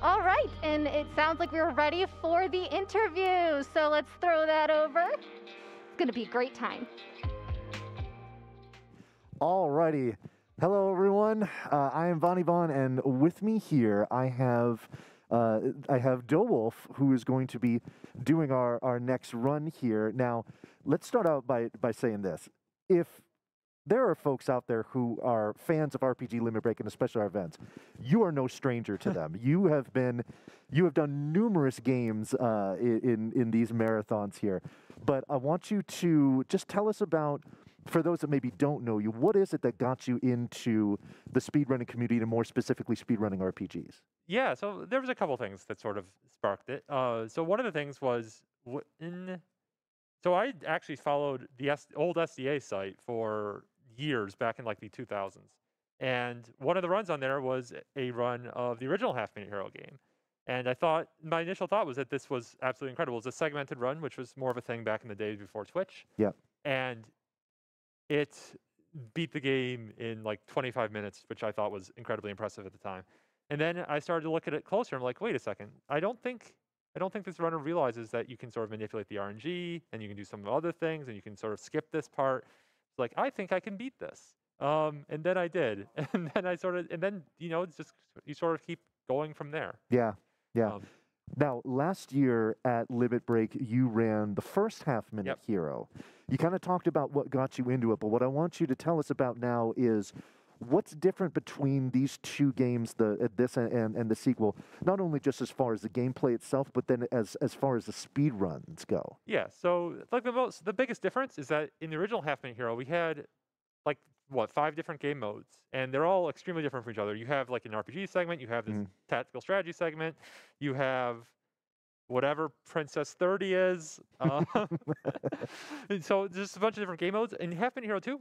All right, and it sounds like we're ready for the interview. So let's throw that over. It's going to be a great time. All righty. Hello, everyone. I am Vonnie Vaughn, and with me here I have dowolf, who is going to be doing our next run here. Now, let's start out by saying this: if there are folks out there who are fans of RPG Limit Break and especially our events, you are no stranger to them. You have done numerous games in these marathons here. But I want you to just tell us about, for those that maybe don't know you, what is it that got you into the speedrunning community and more specifically speedrunning RPGs? Yeah, so there was a couple things that sort of sparked it. So one of the things was so I actually followed the old SDA site for years back in like the 2000s. And one of the runs on there was a run of the original Half Minute Hero game. And my initial thought was that this was absolutely incredible. It was a segmented run, which was more of a thing back in the days before Twitch. Yeah. And it beat the game in like 25 minutes, which I thought was incredibly impressive at the time. And then I started to look at it closer. I'm like, wait a second. I don't think this runner realizes that you can sort of manipulate the RNG and you can do some other things and you can sort of skip this part. It's like, I think I can beat this. And then I did. And then it's just, you sort of keep going from there. Yeah. Now, last year at Limit Break, you ran the first Half Minute Hero. You kind of talked about what got you into it, but what I want you to tell us about now is what's different between these two games, this and the sequel, not only just as far as the gameplay itself, but then as far as the speed runs go. Yeah, so like the biggest difference is that in the original Half Minute Hero, we had like 5 different game modes, and they're all extremely different from each other. You have like an RPG segment, you have this tactical strategy segment, you have whatever Princess 30 is. And so just a bunch of different game modes. In Half Minute Hero 2,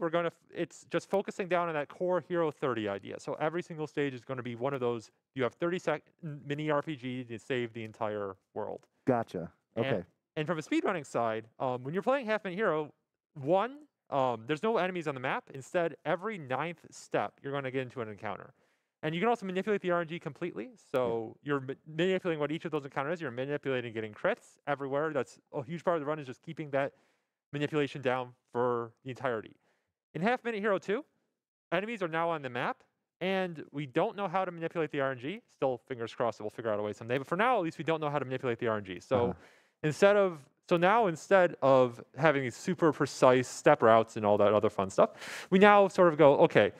it's just focusing down on that core Hero 30 idea. So every single stage is going to be one of those. You have 30-second mini RPG to save the entire world. Gotcha. Okay. And from a speedrunning side, when you're playing Half Minute Hero 1, there's no enemies on the map. Instead, every 9th step, you're going to get into an encounter. And you can also manipulate the RNG completely. So you're manipulating what each of those encounters is. You're manipulating getting crits everywhere. That's a huge part of the run, is just keeping that manipulation down for the entirety. In Half Minute Hero 2, enemies are now on the map, and we don't know how to manipulate the RNG. Still, fingers crossed, we'll figure out a way someday. But for now, at least, we don't know how to manipulate the RNG. So instead of having these super precise step routes and all that other fun stuff, we now sort of go, okay,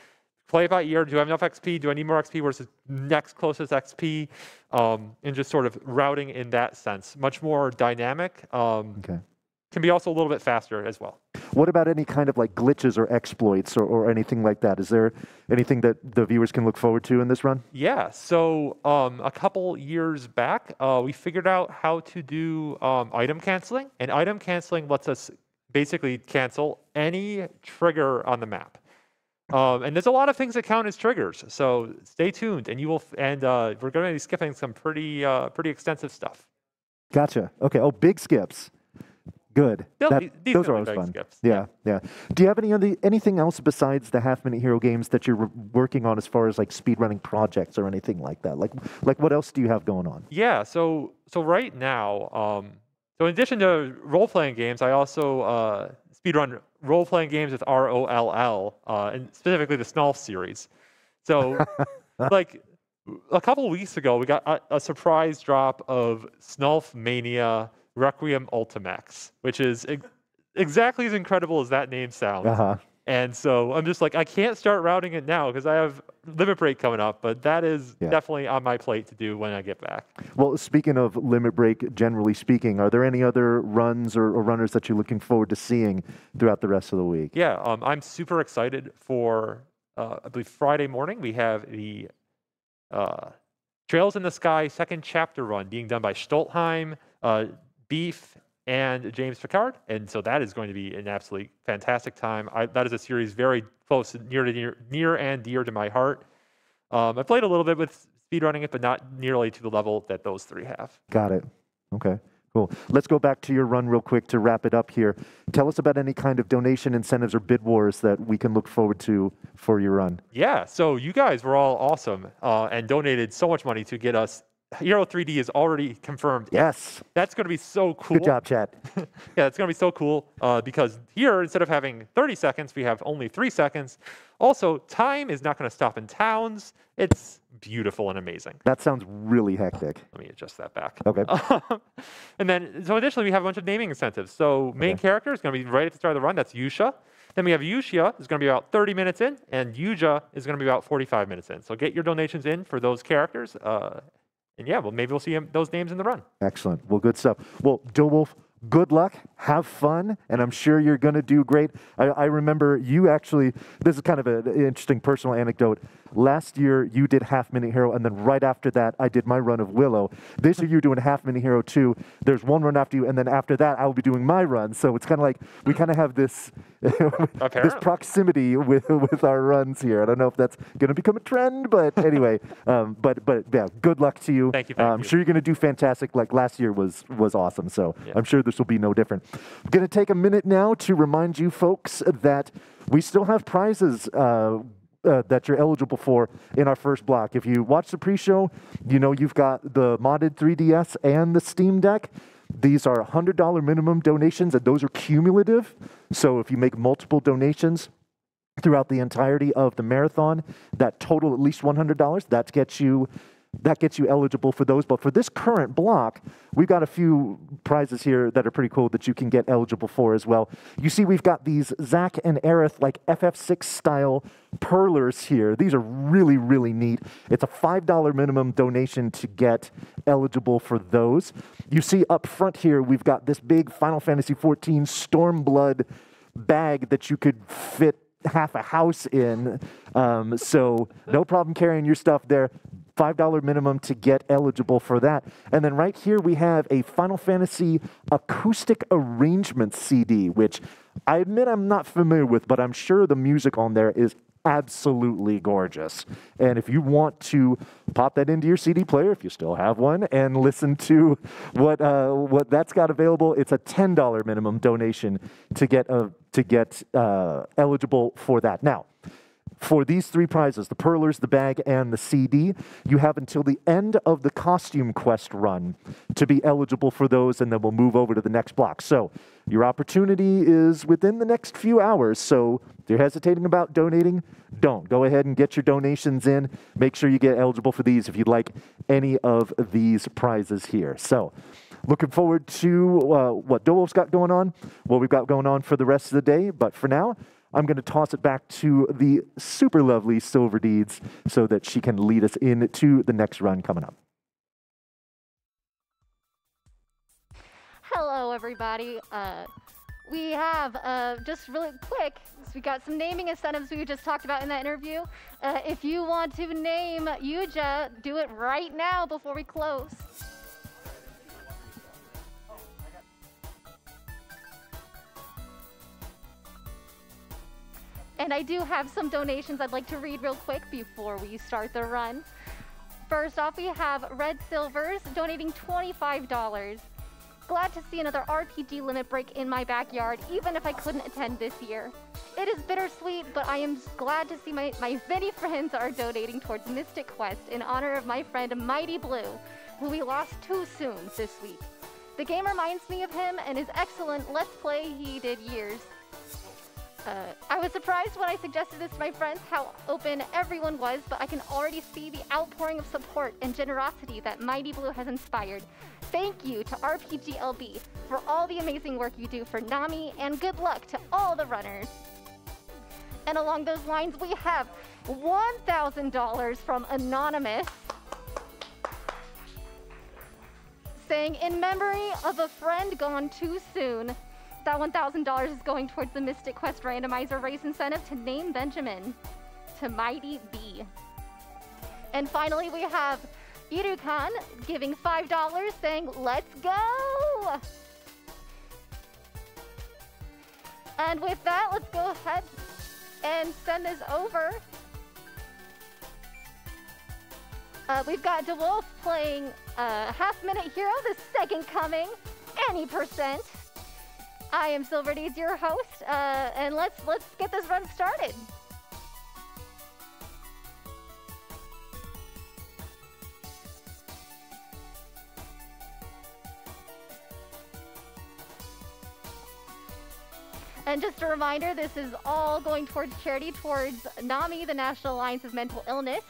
play it by ear. Do I have enough XP? Do I need more XP? Where's the next closest XP? And just sort of routing in that sense. Much more dynamic. Can be also a little bit faster as well. What about any kind of like glitches or exploits or anything like that? Is there anything that the viewers can look forward to in this run? Yeah, so a couple years back, we figured out how to do item canceling. And item canceling lets us basically cancel any trigger on the map. And there's a lot of things that count as triggers, so stay tuned, and we're going to be skipping some pretty extensive stuff. Gotcha. Okay. Oh, big skips. Good. Those are always fun. Skips. Yeah. Do you have anything else besides the Half Minute Hero games that you're working on as far as like speedrunning projects or anything like that? Like what else do you have going on? Yeah. So right now, so in addition to role-playing games, I also speedrun role-playing games with ROLL, and specifically the Snolf series. So, like a couple of weeks ago, we got a surprise drop of Snolf Mania Requiem Ultimax, which is exactly as incredible as that name sounds. And so I'm just like, I can't start routing it now because I have Limit Break coming up, but that is definitely on my plate to do when I get back. Well, speaking of Limit Break, generally speaking, are there any other runs or runners that you're looking forward to seeing throughout the rest of the week? Yeah, I'm super excited for, I believe Friday morning, we have the Trails in the Sky second chapter run being done by Stoltheim, Beef, and James Picard, and so that is going to be an absolutely fantastic time. That is a series very close, near and dear to my heart. I played a little bit with speedrunning it, but not nearly to the level that those three have. Got it. Okay, cool. Let's go back to your run real quick to wrap it up here. Tell us about any kind of donation incentives or bid wars that we can look forward to for your run. Yeah, so you guys were all awesome and donated so much money to get us Hero 3D is already confirmed. Yes. That's going to be so cool. Good job, chat. Yeah, it's going to be so cool because here, instead of having 30 seconds, we have only 3 seconds. Also, time is not going to stop in towns. It's beautiful and amazing. That sounds really hectic. Let me adjust that back. Okay. And then, so additionally, we have a bunch of naming incentives. So main character is going to be right at the start of the run. That's Yusha. Then we have Yuxia, is going to be about 30 minutes in, and Yuja is going to be about 45 minutes in. So get your donations in for those characters. And yeah, well, maybe we'll see those names in the run. Excellent. Well, good stuff. Well, dowolf, good luck. Have fun. And I'm sure you're going to do great. I remember you actually, this is kind of an interesting personal anecdote. Last year, you did Half Minute Hero, and then right after that, I did my run of Willow. This year, you're doing Half Minute Hero 2. There's one run after you, and then after that, I'll be doing my run. So it's kind of like we kind of have this, this proximity with our runs here. I don't know if that's going to become a trend, but anyway, but yeah, good luck to you. Thank you. I'm sure you're going to do fantastic. Like last year was awesome. So yeah. I'm sure this will be no different. I'm going to take a minute now to remind you folks that we still have prizes that you're eligible for in our first block. If you watch the pre-show, you know you've got the modded 3DS and the Steam Deck. These are $100 minimum donations, and those are cumulative. So if you make multiple donations throughout the entirety of the marathon, that total at least $100, that gets you eligible for those. But for this current block, we've got a few prizes here that are pretty cool that you can get eligible for as well. You see we've got these Zach and Aerith like FF6 style purlers here. These are really, really neat. It's a $5 minimum donation to get eligible for those. You see up front here, we've got this big Final Fantasy XIV Stormblood bag that you could fit half a house in. So no problem carrying your stuff there. $5 minimum to get eligible for that. And then right here we have a Final Fantasy acoustic arrangement CD, which I admit I'm not familiar with, but I'm sure the music on there is absolutely gorgeous. And if you want to pop that into your CD player, if you still have one, and listen to what that's got available, it's a $10 minimum donation to get eligible for that. Now, for these 3 prizes, the Purlers, the bag, and the CD, you have until the end of the Costume Quest run to be eligible for those, and then we'll move over to the next block. So your opportunity is within the next few hours, so if you're hesitating about donating, don't. Go ahead and get your donations in. Make sure you get eligible for these if you'd like any of these prizes here. So looking forward to what dowolf's got going on, what we've got going on for the rest of the day. But for now, I'm going to toss it back to the super lovely Silver Deeds so that she can lead us into the next run coming up. Hello, everybody. We have, just really quick, we got some naming incentives we just talked about in that interview. If you want to name Yuja, do it right now before we close. And I do have some donations I'd like to read real quick before we start the run. First off, we have Red Silvers donating $25. Glad to see another RPG limit break in my backyard, even if I couldn't attend this year. It is bittersweet, but I am glad to see my many friends are donating towards Mystic Quest in honor of my friend Mighty Blue, who we lost too soon this week. The game reminds me of him and his excellent Let's Play he did years. I was surprised when I suggested this to my friends how open everyone was, but I can already see the outpouring of support and generosity that Mighty Blue has inspired. Thank you to RPGLB for all the amazing work you do for Nami, and good luck to all the runners. And along those lines, we have $1,000 from Anonymous, saying, in memory of a friend gone too soon, that $1,000 is going towards the Mystic Quest randomizer race incentive to name Benjamin to Mighty B. And finally, we have Irukan giving $5, saying, let's go! And with that, let's go ahead and send this over. We've got dowolf playing Half Minute Hero, the second coming, any %. I am Silver Deeds, your host, and let's get this run started. And just a reminder, this is all going towards charity, towards NAMI, the National Alliance of Mental Illness.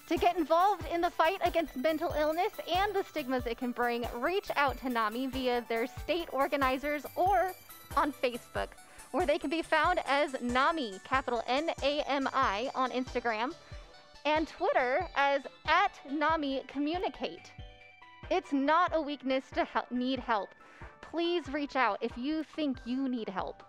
To get involved in the fight against mental illness and the stigmas it can bring, reach out to NAMI via their state organizers or on Facebook, where they can be found as NAMI, capital N-A-M-I, on Instagram, and Twitter as @NAMICommunicate. It's not a weakness to need help. Please reach out if you think you need help.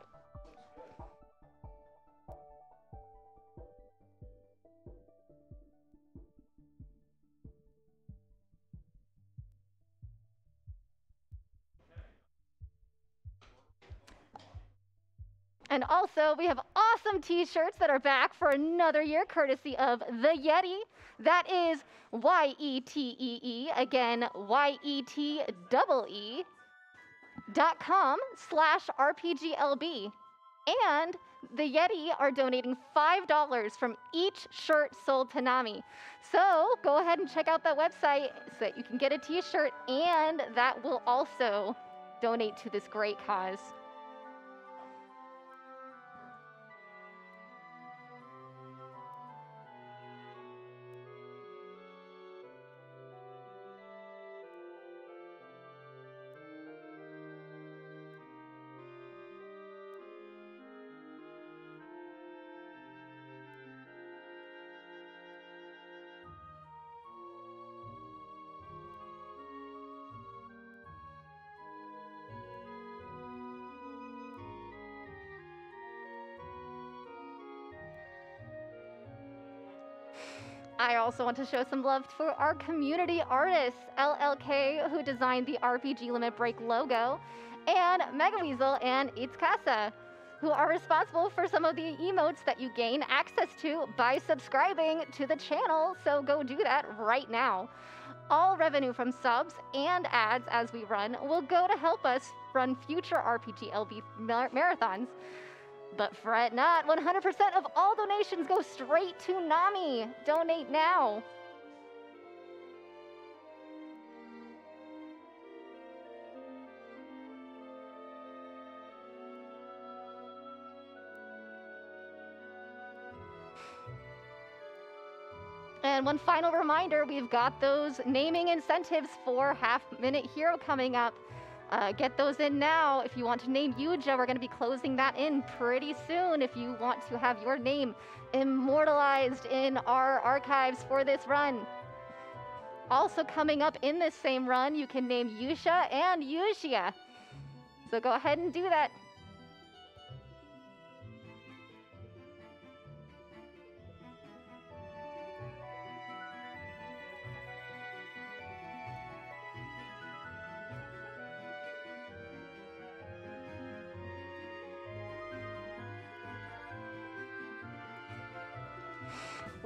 And also, we have awesome t-shirts that are back for another year, courtesy of The Yeti. That is Y-E-T-E-E, again, YETE.com/RPGLB. And The Yeti are donating $5 from each shirt sold to NAMI. So go ahead and check out that website so that you can get a t-shirt, and that will also donate to this great cause. I also want to show some love for our community artists, LLK, who designed the RPG Limit Break logo, and Megaweasel and It's Casa, who are responsible for some of the emotes that you gain access to by subscribing to the channel, so go do that right now. All revenue from subs and ads as we run will go to help us run future RPG LB marathons. But fret not, 100% of all donations go straight to NAMI. Donate now. And one final reminder, we've got those naming incentives for Half Minute Hero coming up. Get those in now. If you want to name Yuja, we're going to be closing that in pretty soon if you want to have your name immortalized in our archives for this run. Also coming up in this same run, you can name Yusha and Yushia. So go ahead and do that.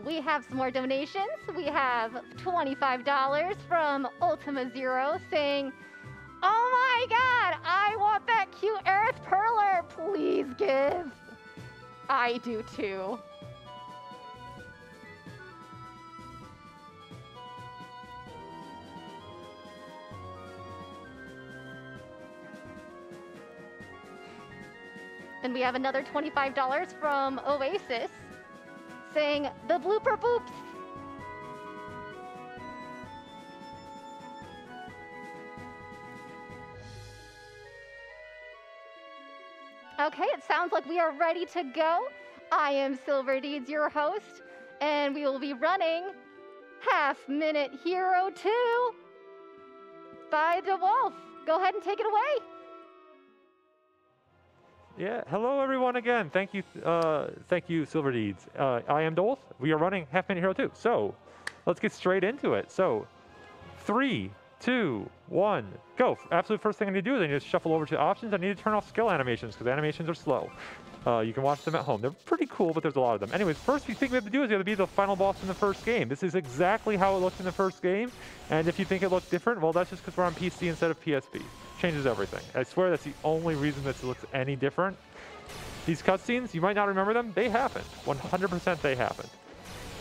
We have some more donations. We have $25 from Ultima Zero saying, "Oh my god, I want that cute Aerith Perler. Please give." I do too. And we have another $25 from Oasis saying, "The blooper boops." Okay, it sounds like we are ready to go. I am Silver Deeds, your host, and we will be running Half Minute Hero 2 by dowolf. Go ahead and take it away. Yeah, hello everyone again. Thank you, Silver Deeds. I am dowolf. We are running Half Minute Hero 2. So, let's get straight into it. So, 3, 2, 1, go. Absolute first thing I need to do is I need to shuffle over to options. I need to turn off skill animations because animations are slow. You can watch them at home. They're pretty cool, but there's a lot of them. Anyways, first thing we have to do is we have to be the final boss in the first game. This is exactly how it looked in the first game. And if you think it looked different, well, that's just because we're on PC instead of PSP. Changes everything. I swear that's the only reason this looks any different. These cutscenes, you might not remember them. They happened. 100% they happened.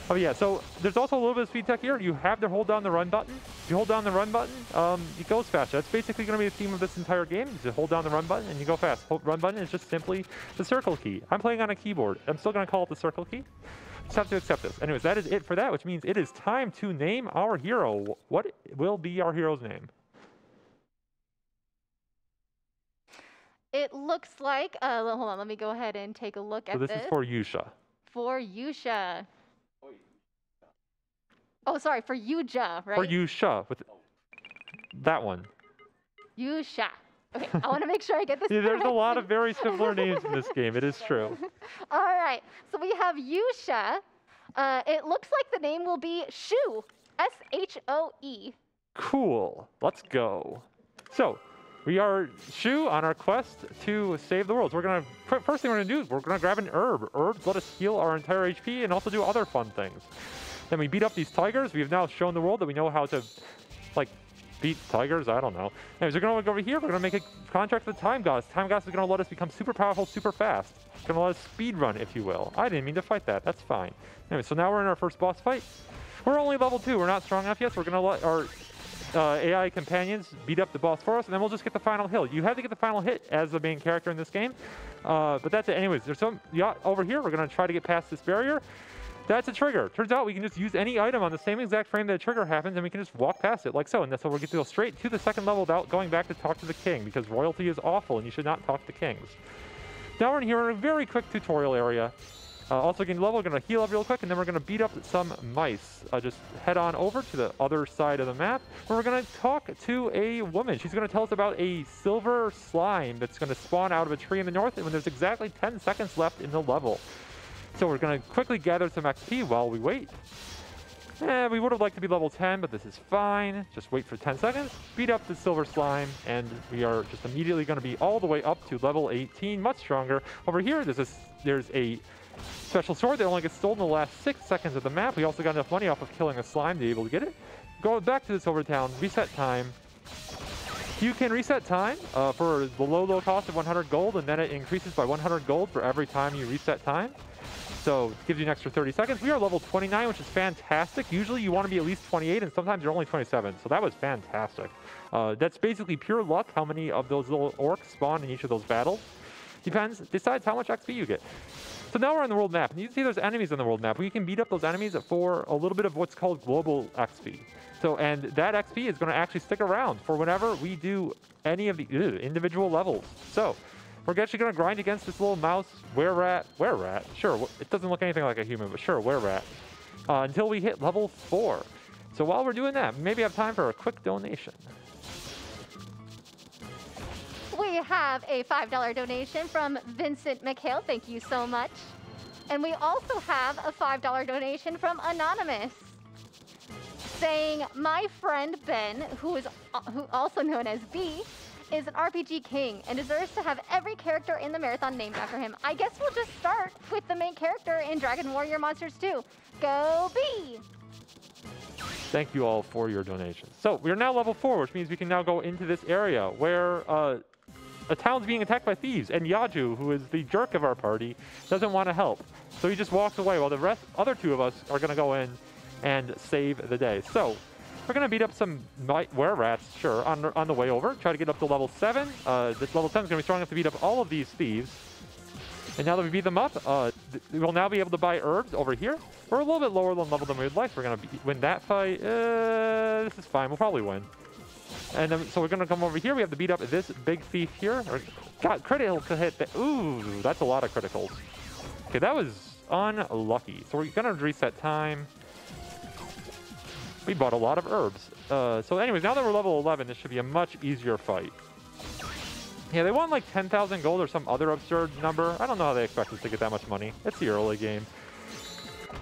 Oh yeah, so there's also a little bit of speed tech here. You have to hold down the run button. If you hold down the run button, it goes faster. That's basically going to be the theme of this entire game. You just hold down the run button and you go fast. Run button is just simply the circle key. I'm playing on a keyboard. I'm still going to call it the circle key. Just have to accept this. Anyways, that is it for that, which means it is time to name our hero. What will be our hero's name? It looks like, hold on, let me go ahead and take a look at So this is for Yusha. For Yusha. Oh, sorry, for Yuja, right? For Yusha, with that one. Yusha. Okay, I want to make sure I get this Yeah, there's a correct. lot of very similar names in this game. It is true. All right, so we have Yusha. It looks like the name will be Shu, S-H-O-E. Cool. Let's go. So, we are Shu on our quest to save the world. So first thing we're gonna do is we're gonna grab an herb. Herbs let us heal our entire HP and also do other fun things. Then we beat up these tigers. We have now shown the world that we know how to, like, beat tigers. I don't know. Anyways, we're gonna go over here. We're gonna make a contract with the Time Goddess. Time Goddess is gonna let us become super powerful, super fast. It's gonna let us speed run, if you will. I didn't mean to fight that. That's fine. Anyway, so now we're in our first boss fight. We're only level 2. We're not strong enough yet, so we're gonna let our AI companions beat up the boss for us, and then we'll just get the final hit. You have to get the final hit as the main character in this game, but that's it. Anyways, there's some over here. We're gonna try to get past this barrier. That's a trigger. Turns out we can just use any item on the same exact frame that a trigger happens, and we can just walk past it like so. And that's how we're going to go straight to the second level without going back to talk to the king, because royalty is awful and you should not talk to kings. Now we're in here in a very quick tutorial area. Also getting level, we're going to heal up real quick, and then we're going to beat up some mice. Just head on over to the other side of the map, where we're going to talk to a woman. She's going to tell us about a silver slime that's going to spawn out of a tree in the north, and when there's exactly 10 seconds left in the level. So we're going to quickly gather some XP while we wait. We would have liked to be level 10, but this is fine. Just wait for 10 seconds, beat up the silver slime, and we are just immediately going to be all the way up to level 18, much stronger. Over here, there's a special sword that only gets stolen in the last 6 seconds of the map. We also got enough money off of killing a slime to be able to get it. Go back to the silver town, reset time. You can reset time for the low cost of 100 gold, and then it increases by 100 gold for every time you reset time. So it gives you an extra 30 seconds. We are level 29, which is fantastic. Usually you want to be at least 28, and sometimes you're only 27. So that was fantastic. That's basically pure luck how many of those little orcs spawn in each of those battles. Decides how much XP you get. So now we're on the world map, and you can see there's enemies on the world map. We can beat up those enemies for a little bit of what's called global XP. So, and that XP is going to actually stick around for whenever we do any of the individual levels. So, we're actually going to grind against this little mouse were-rat. Sure, it doesn't look anything like a human, but sure, were-rat. Until we hit level 4. So while we're doing that, maybe have time for a quick donation. We have a $5 donation from Vincent McHale. Thank you so much. And we also have a $5 donation from Anonymous, saying, my friend Ben, who also known as B, is an RPG king and deserves to have every character in the marathon named after him. I guess we'll just start with the main character in Dragon Warrior Monsters 2. Go B! Thank you all for your donations. So we're now level 4, which means we can now go into this area where a town's being attacked by thieves, and Yaju, who is the jerk of our party, doesn't want to help. So he just walks away while the other 2 of us are going to go in and save the day. So we're going to beat up some were-rats, sure, on the way over. Try to get up to level 7. This level 7 is going to be strong enough to beat up all of these thieves. And now that we beat them up, we will now be able to buy herbs over here. We're a little bit lower level than we would like, so we're going to win that fight. This is fine. We'll probably win. And then, so we're going to come over here. We have to beat up this big thief here. God, critical hit. Ooh, that's a lot of criticals. Okay, that was unlucky. So we're going to reset time. We bought a lot of herbs. So anyways, now that we're level 11, this should be a much easier fight. Yeah, they want like 10,000 gold or some other absurd number. I don't know how they expect us to get that much money. It's the early game.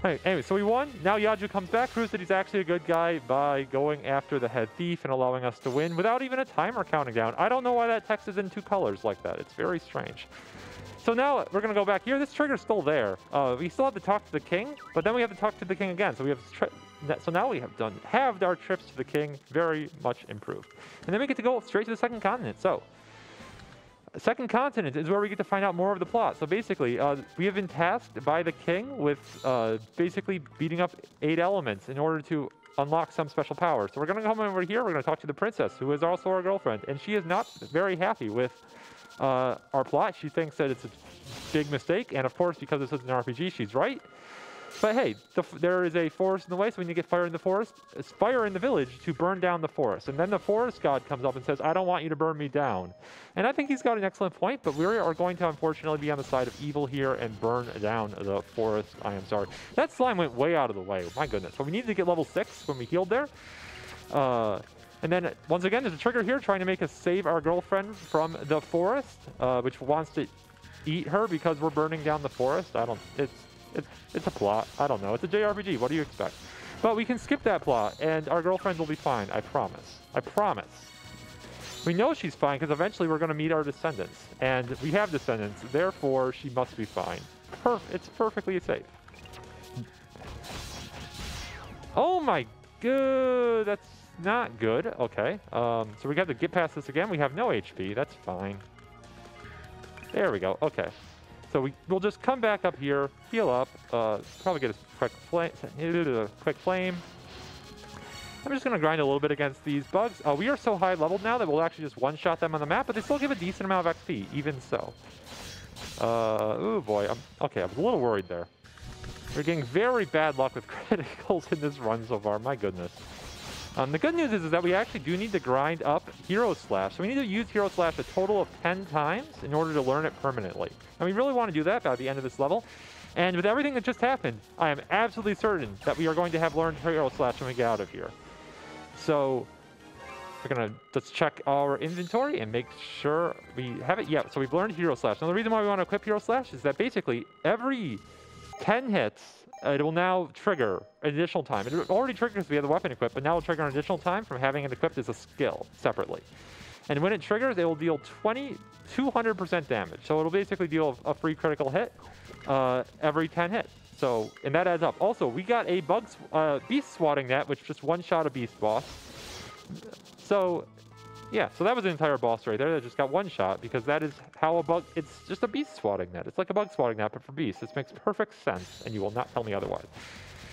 Right, anyway, so we won. Now Yaju comes back, proves that he's actually a good guy by going after the head thief and allowing us to win without even a timer counting down. I don't know why that text is in 2 colors like that. It's very strange. So now we're going to go back here. This trigger's still there. We still have to talk to the king, but then we have to talk to the king again. So we have so now we have halved our trips to the king, very much improved. And then we get to go straight to the second continent. So Second continent is where we get to find out more of the plot. So basically, we have been tasked by the king with basically beating up 8 elements in order to unlock some special power. So we're going to come over here, we're going to talk to the princess, who is also our girlfriend, and she is not very happy with our plot. She thinks that it's a big mistake, and of course, because this is an RPG, she's right. But hey, there is a forest in the way, so we need to get fire in the forest, fire in the village to burn down the forest. And then the forest god comes up and says, I don't want you to burn me down. And I think he's got an excellent point, but we are going to unfortunately be on the side of evil here and burn down the forest. I am sorry. That slime went way out of the way. My goodness. So we needed to get level 6 when we healed there. And then, once again, there's a trigger here trying to make us save our girlfriend from the forest, which wants to eat her because we're burning down the forest. It's a plot. I don't know. It's a JRPG. What do you expect? But we can skip that plot, and our girlfriend will be fine. I promise. I promise. We know she's fine because eventually we're going to meet our descendants. And we have descendants. Therefore, she must be fine. It's perfectly safe. Oh my god. That's not good. Okay. So we got to get past this again. We have no HP. That's fine. There we go. Okay. So we'll just come back up here, heal up, probably get a quick flame. I'm just going to grind a little bit against these bugs. We are so high leveled now that we'll actually just one-shot them on the map, but they still give a decent amount of XP, even so. Oh boy. Okay, I was a little worried there. We're getting very bad luck with criticals in this run so far. My goodness. The good news is that we actually do need to grind up Hero Slash. So we need to use Hero Slash a total of 10 times in order to learn it permanently. And we really want to do that by the end of this level. And with everything that just happened, I am absolutely certain that we are going to have learned Hero Slash when we get out of here. So we're going to just check our inventory and make sure we have it. Yeah, so we've learned Hero Slash. Now the reason why we want to equip Hero Slash is that basically every 10 hits, it will now trigger an additional time. It already triggers if we have the weapon equipped, but now it'll trigger an additional time from having it equipped as a skill separately. And when it triggers, it will deal 200% damage. So it'll basically deal a free critical hit every 10 hits. So, and that adds up. Also, we got a beast swatting net, which just one-shot a beast boss. So, yeah, so that was an entire boss right there that just got one shot, because that is how it's just a beast swatting net. It's like a bug swatting net, but for beasts. This makes perfect sense, and you will not tell me otherwise.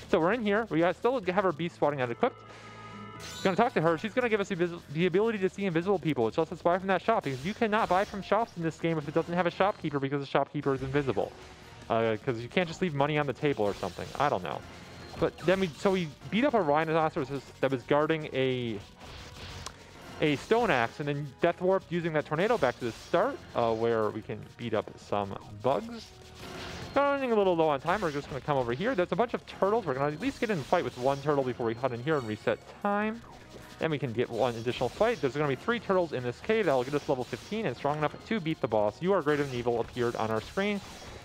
So we're in here. We still have our beast swatting net equipped. Going to talk to her. She's going to give us the ability to see invisible people, which lets us buy from that shop, because you cannot buy from shops in this game if it doesn't have a shopkeeper, because the shopkeeper is invisible. Because you can't just leave money on the table or something. I don't know. But then we beat up a rhinoceros that was guarding a stone axe, and then death warped using that tornado back to the start, where we can beat up some bugs. Running a little low on time, we're just going to come over here. There's a bunch of turtles. We're going to at least get in a fight with one turtle before we head in here and reset time. Then we can get one additional fight. There's going to be 3 turtles in this cave that will get us level 15 and strong enough to beat the boss. You Are Greater Than Evil appeared on our screen.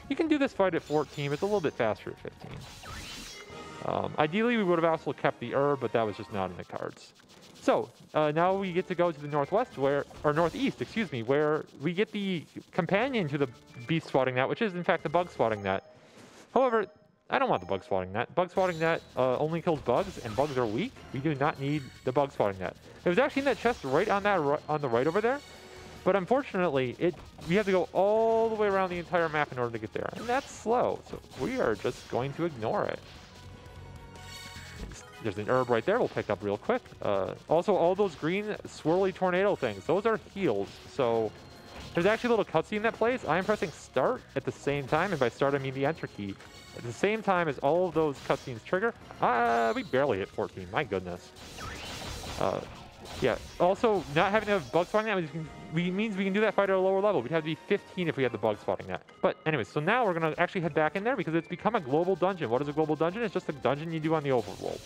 You can do this fight at 14. It's a little bit faster at 15. Ideally, we would have also kept the herb, but that was just not in the cards. So, now we get to go to the northwest, or northeast, excuse me, where we get the companion to the beast swatting net, which is in fact the bug swatting net. However, I don't want the bug swatting net. Bug swatting net only kills bugs, and bugs are weak. We do not need the bug swatting net. It was actually in that chest right on the right over there, but unfortunately, we have to go all the way around the entire map in order to get there, and that's slow, so we are just going to ignore it. There's an herb right there we'll pick up real quick. Also, all those green swirly tornado things, those are heals. So there's actually a little cutscene that plays. I am pressing start at the same time, and by start I mean the enter key. At the same time as all of those cutscenes trigger. We barely hit 14, my goodness. Yeah, also not having to have bug spotting net means we can do that fight at a lower level. We'd have to be 15 if we had the bug spotting net. But anyways, so now we're going to actually head back in there because it's become a global dungeon. What is a global dungeon? It's just a dungeon you do on the overworld.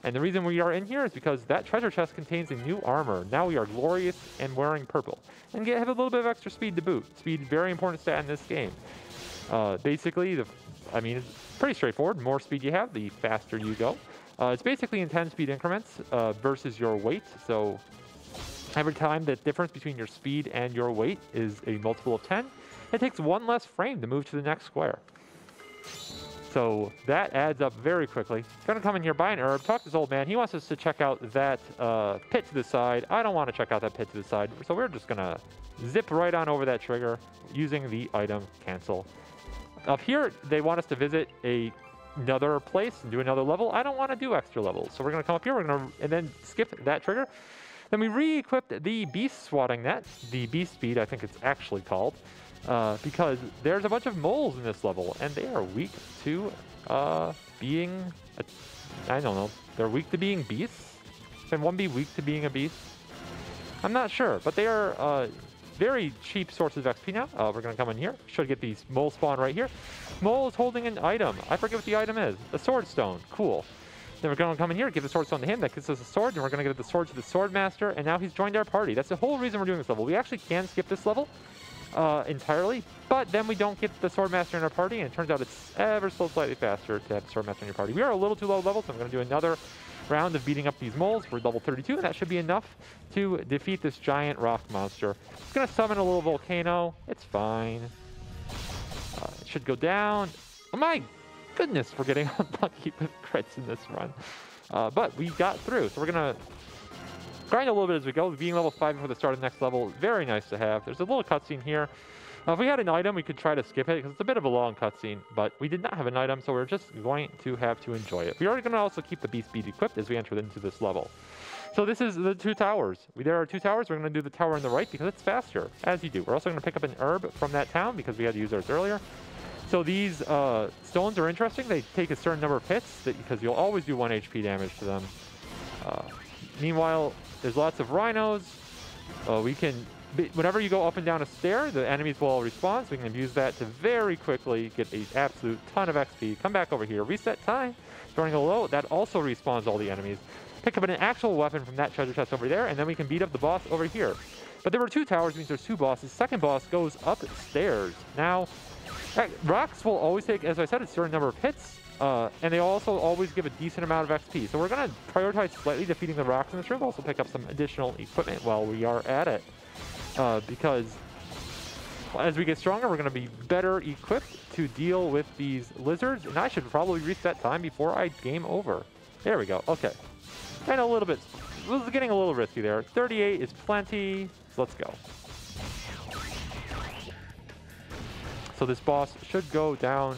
And the reason we are in here is because that treasure chest contains a new armor. Now we are glorious and wearing purple. And have a little bit of extra speed to boot. Speed, very important stat in this game. Basically, it's pretty straightforward. The more speed you have, the faster you go. It's basically in 10 speed increments versus your weight. So every time the difference between your speed and your weight is a multiple of 10, it takes 1 less frame to move to the next square. So that adds up very quickly. Gonna come in here, buy an herb, talk to this old man. He wants us to check out that pit to the side. I don't want to check out that pit to the side, so we're just gonna zip right on over that trigger using the item cancel. Up here, they want us to visit another place and do another level. I don't want to do extra levels, so we're gonna come up here, and then skip that trigger. Then we re-equipped the beast swatting net, the beast speed, I think it's actually called. Because there's a bunch of moles in this level, and they are weak to being, I don't know, they're weak to being beasts? Can one be weak to being a beast? I'm not sure, but they are very cheap sources of XP now. We're going to come in here, should get these mole spawn right here. Mole is holding an item. I forget what the item is. A sword stone. Cool. Then we're going to come in here, give the sword stone to him. That gives us a sword. Then we're going to give the sword to the sword master, and now he's joined our party. That's the whole reason we're doing this level. We actually can skip this level entirely, but then we don't get the Swordmaster in our party, and it turns out it's ever so slightly faster to have the Swordmaster in your party. We are a little too low level, so I'm going to do another round of beating up these moles. We're level 32, and that should be enough to defeat this giant rock monster. It's going to summon a little volcano. It's fine. It should go down. Oh my goodness, we're getting unlucky with crits in this run. But we got through, so we're going to grind a little bit as we go. Being level 5 before the start of the next level, very nice to have. There's a little cutscene here. If we had an item, we could try to skip it because it's a bit of a long cutscene, but we did not have an item, so we're just going to have to enjoy it. We are going to also keep the beast speed equipped as we enter into this level. So this is the 2 towers. There are 2 towers. We're going to do the tower on the right because it's faster, as you do. We're also going to pick up an herb from that town because we had to use ours earlier. So these stones are interesting. They take a certain number of hits because you'll always do 1 HP damage to them. Meanwhile, there's lots of rhinos. Whenever you go up and down a stair, the enemies will all respawn, so we can use that to very quickly get an absolute ton of XP. Come back over here, reset time, starting low, that also respawns all the enemies. Pick up an actual weapon from that treasure chest over there, and then we can beat up the boss over here. But there were 2 towers, means there's 2 bosses. Second boss goes upstairs. Now, rocks will always take, as I said, a certain number of hits. And they also always give a decent amount of XP. So we're going to prioritize slightly defeating the rocks in this room. Also pick up some additional equipment while we are at it. Because as we get stronger, we're going to be better equipped to deal with these lizards. And I should probably reset time before I game over. There we go. Okay. And a little bit, this is getting a little risky there. 38 is plenty. So let's go. So this boss should go down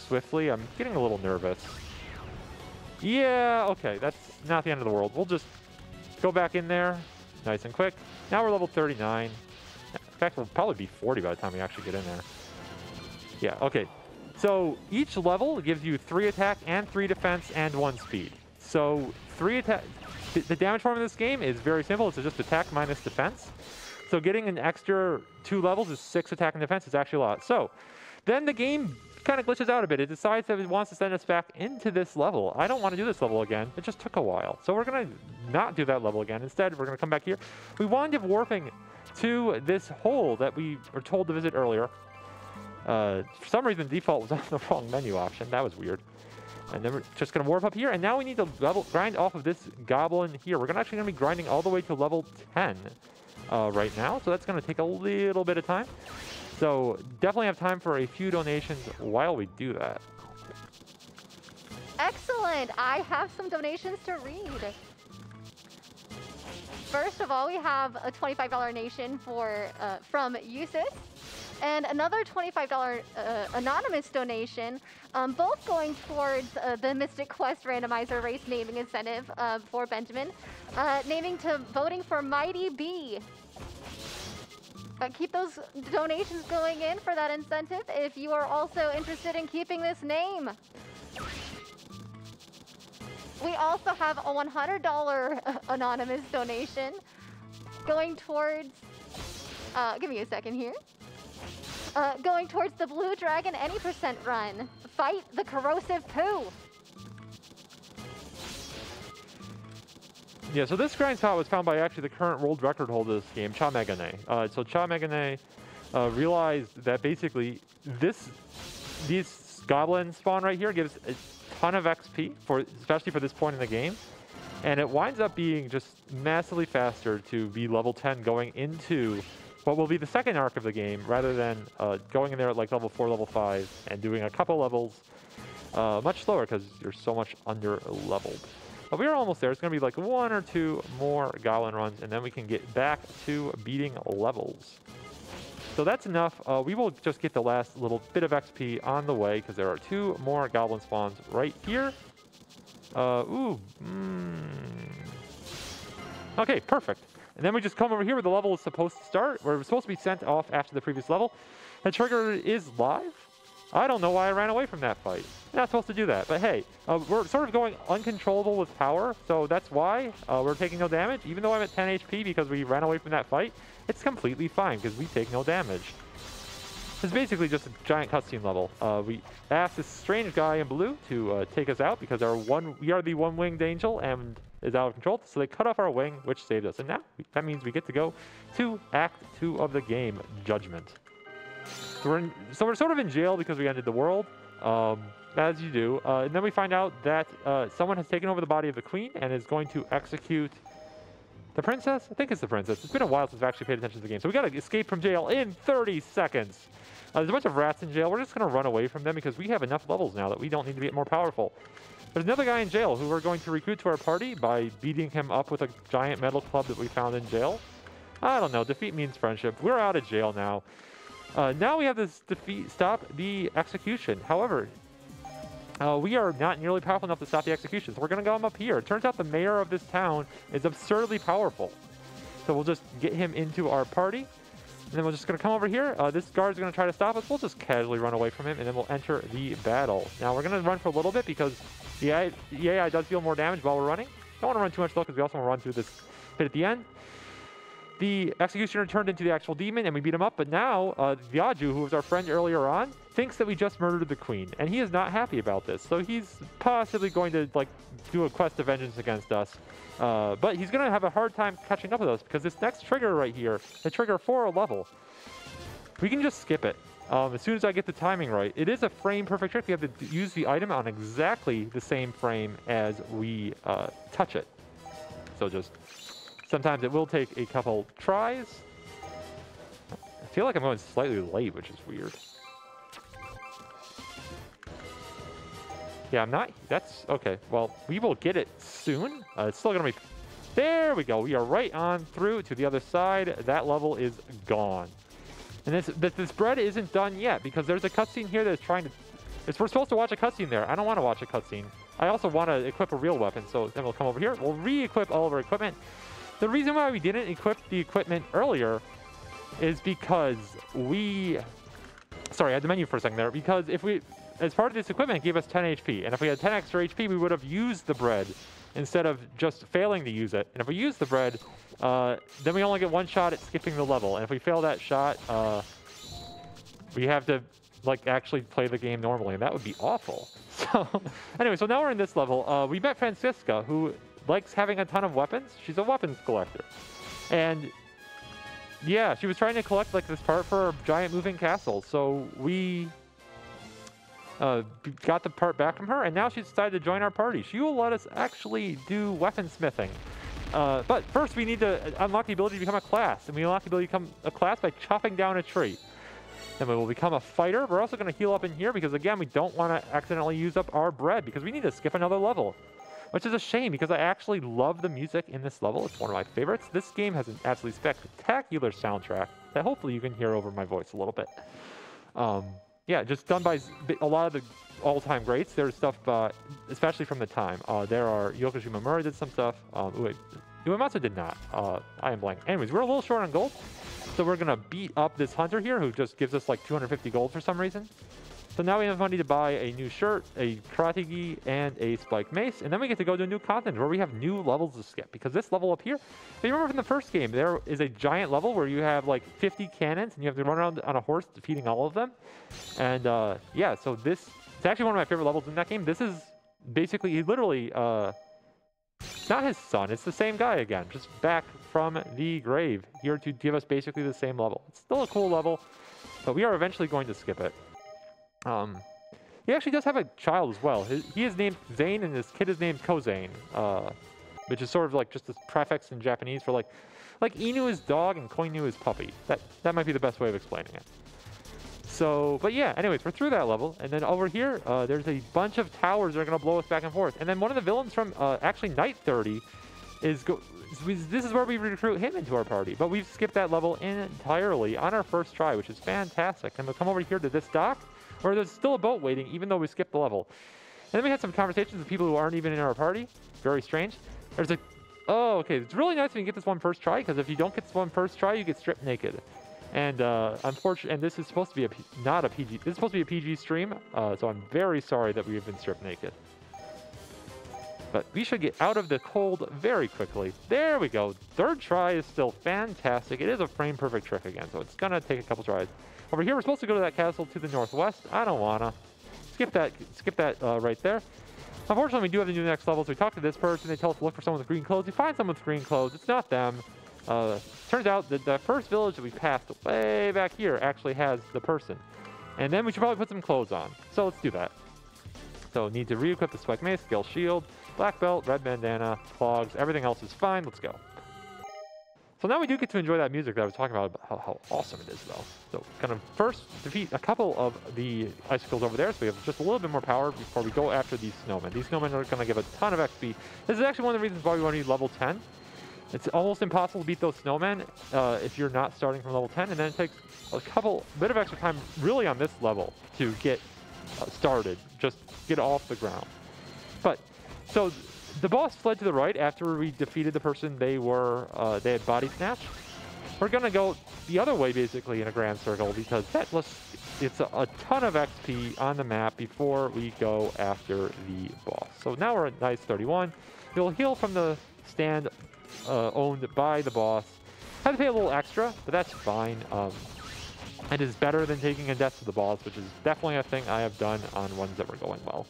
swiftly. I'm getting a little nervous. Yeah, okay, that's not the end of the world. We'll just go back in there nice and quick. Now we're level 39. In fact, we'll probably be 40 by the time we actually get in there. Yeah, okay. So each level gives you 3 attack and 3 defense and 1 speed. So 3 attack. The damage form in this game is very simple. It's just attack minus defense. So getting an extra 2 levels is 6 attack and defense is actually a lot. So then the game kind of glitches out a bit. It decides that it wants to send us back into this level. I don't want to do this level again. It just took a while. So we're going to not do that level again. Instead, we're going to come back here. We wound up warping to this hole that we were told to visit earlier. For some reason, default was on the wrong menu option. That was weird. And then we're just going to warp up here. And now we need to grind off of this goblin here. We're actually going to be grinding all the way to level 10 right now. So that's going to take a little bit of time. So definitely have time for a few donations while we do that. Excellent. I have some donations to read. First of all, we have a $25 donation from Usis and another $25 anonymous donation, both going towards the Mystic Quest randomizer race naming incentive for Benjamin, naming to voting for Mighty B. Keep those donations going in for that incentive if you are also interested in keeping this name. We also have a $100 anonymous donation going towards, give me a second here, going towards the Blue Dragon Any Percent run. Fight the corrosive poo. Yeah, so this grind spot was found by actually the current world record holder of this game, Cha Megane. So Cha Megane realized that basically these goblin spawn right here gives a ton of XP, especially for this point in the game. And it winds up being just massively faster to be level 10 going into what will be the second arc of the game, rather than going in there at like level 4, level 5, and doing a couple levels much slower because you're so much under leveled. But we are almost there. It's going to be like 1 or 2 more goblin runs, and then we can get back to beating levels. So that's enough. We will just get the last little bit of XP on the way because there are 2 more goblin spawns right here. Okay, perfect. And then we just come over here where the level is supposed to start, where it's supposed to be sent off after the previous level. The trigger is live. I don't know why I ran away from that fight. You're not supposed to do that, but hey, we're sort of going uncontrollable with power, so that's why we're taking no damage. Even though I'm at 10 HP because we ran away from that fight, it's completely fine because we take no damage. It's basically just a giant cutscene level. We asked this strange guy in blue to take us out because we are the one-winged angel and is out of control. So they cut off our wing, which saved us. And now that means we get to go to Act 2 of the game, Judgment. So we're sort of in jail because we ended the world, as you do. And then we find out that someone has taken over the body of the queen and is going to execute the princess? I think it's the princess. It's been a while since I've actually paid attention to the game. So we got to escape from jail in 30 seconds. There's a bunch of rats in jail. We're just going to run away from them because we have enough levels now that we don't need to get more powerful. There's another guy in jail who we're going to recruit to our party by beating him up with a giant metal club that we found in jail. I don't know. Defeat means friendship. We're out of jail now. Now we have this stop the execution. However, we are not nearly powerful enough to stop the execution, so we're going to go up here. It turns out the mayor of this town is absurdly powerful. So we'll just get him into our party. And then we're just going to come over here. This guard's going to try to stop us. We'll just casually run away from him, and then we'll enter the battle. Now, we're going to run for a little bit because the AI does deal more damage while we're running. Don't want to run too much, though, because we also want to run through this pit at the end. The executioner turned into the actual demon, and we beat him up. But now, Vyaju, who was our friend earlier on, thinks that we just murdered the queen. And he is not happy about this. So he's possibly going to, like, do a quest of vengeance against us. But he's going to have a hard time catching up with us because this next trigger right here, the trigger for a level, we can just skip it. As soon as I get the timing right. It is a frame-perfect trick. We have to use the item on exactly the same frame as we touch it. So just... sometimes it will take a couple tries. I feel like I'm going slightly late, which is weird. Yeah, I'm not... that's... okay, well, we will get it soon. It's still going to be... there we go. We are right on through to the other side. That level is gone. And this bread isn't done yet because there's a cutscene here that's trying to... we're supposed to watch a cutscene there. I don't want to watch a cutscene. I also want to equip a real weapon, so then we'll come over here. We'll re-equip all of our equipment. The reason why we didn't equip the equipment earlier is because we... sorry, I had the menu for a second there. Because if we... as part of this equipment, it gave us 10 HP. And if we had 10 extra HP, we would have used the bread instead of just failing to use it. And if we use the bread, then we only get one shot at skipping the level. And if we fail that shot, we have to, like, actually play the game normally. And that would be awful. So, anyway, so now we're in this level. We met Francisca, who... likes having a ton of weapons. She's a weapons collector. And yeah, she was trying to collect like this part for a giant moving castle. So we got the part back from her, and now she's decided to join our party. She will let us actually do weaponsmithing. But first we need to unlock the ability to become a class. And we unlock the ability to become a class by chopping down a tree. Then we will become a fighter. We're also going to heal up in here because, again, we don't want to accidentally use up our bread because we need to skip another level. Which is a shame because I actually love the music in this level. It's one of my favorites. This game has an absolutely spectacular soundtrack that hopefully you can hear over my voice a little bit. Yeah, just done by a lot of the all-time greats. There's stuff, especially from the time. There are Yoko Shimomura did some stuff. Uematsu did not. I am blank. Anyways, we're a little short on gold. So we're going to beat up this hunter here who just gives us like 250 gold for some reason. So now we have money to buy a new shirt, a karate gi, and a spike mace. And then we get to go to a new continent where we have new levels to skip. Because this level up here, if you remember from the first game, there is a giant level where you have like 50 cannons and you have to run around on a horse defeating all of them. And yeah, so it's actually one of my favorite levels in that game. This is basically, literally, not his son. It's the same guy again, just back from the grave here to give us basically the same level. It's still a cool level, but we are eventually going to skip it. He actually does have a child as well. He is named Zane, and his kid is named Kozane, which is sort of like just this prefix in Japanese for like Inu is dog and Koinu is puppy. That might be the best way of explaining it. So, but yeah, anyways, we're through that level. And then over here, there's a bunch of towers that are going to blow us back and forth. And then one of the villains from actually Night 30 is... this is where we recruit him into our party. But we've skipped that level entirely on our first try, which is fantastic. And we'll come over here to this dock, where there's still a boat waiting, even though we skipped the level. And then we had some conversations with people who aren't even in our party. Very strange. There's a... Oh, okay. It's really nice when you get this one first try, because if you don't get this one first try, you get stripped naked. And unfortunately, and this is supposed to be not a PG. This is supposed to be a PG stream, so I'm very sorry that we have been stripped naked. But we should get out of the cold very quickly. There we go. Third try is still fantastic. It is a frame perfect trick again, so it's gonna take a couple tries. Over here, we're supposed to go to that castle to the northwest. I don't wanna. Skip that right there. Unfortunately, we do have to do the next level, so we talk to this person. They tell us to look for someone with green clothes. We find someone with green clothes. It's not them. Turns out that the first village that we passed way back here actually has the person. And then we should probably put some clothes on. So let's do that. So need to re-equip the spike mace, skill shield, black belt, red bandana, clogs. Everything else is fine. Let's go. So now we do get to enjoy that music that I was talking about how awesome it is, though. So kind of first defeat a couple of the icicles over there, so we have just a little bit more power before we go after these snowmen. These snowmen are going to give a ton of XP. This is actually one of the reasons why we want to need level 10. It's almost impossible to beat those snowmen if you're not starting from level 10, and then it takes a bit of extra time really on this level to get started, just get off the ground. But, so the boss fled to the right after we defeated the person they had body snatched. We're gonna go the other way basically in a grand circle because it's a ton of XP on the map before we go after the boss. So now we're at nice 31. We'll heal from the stand owned by the boss. Had to pay a little extra, but that's fine. It is better than taking a death to the boss, which is definitely a thing I have done on ones that were going well.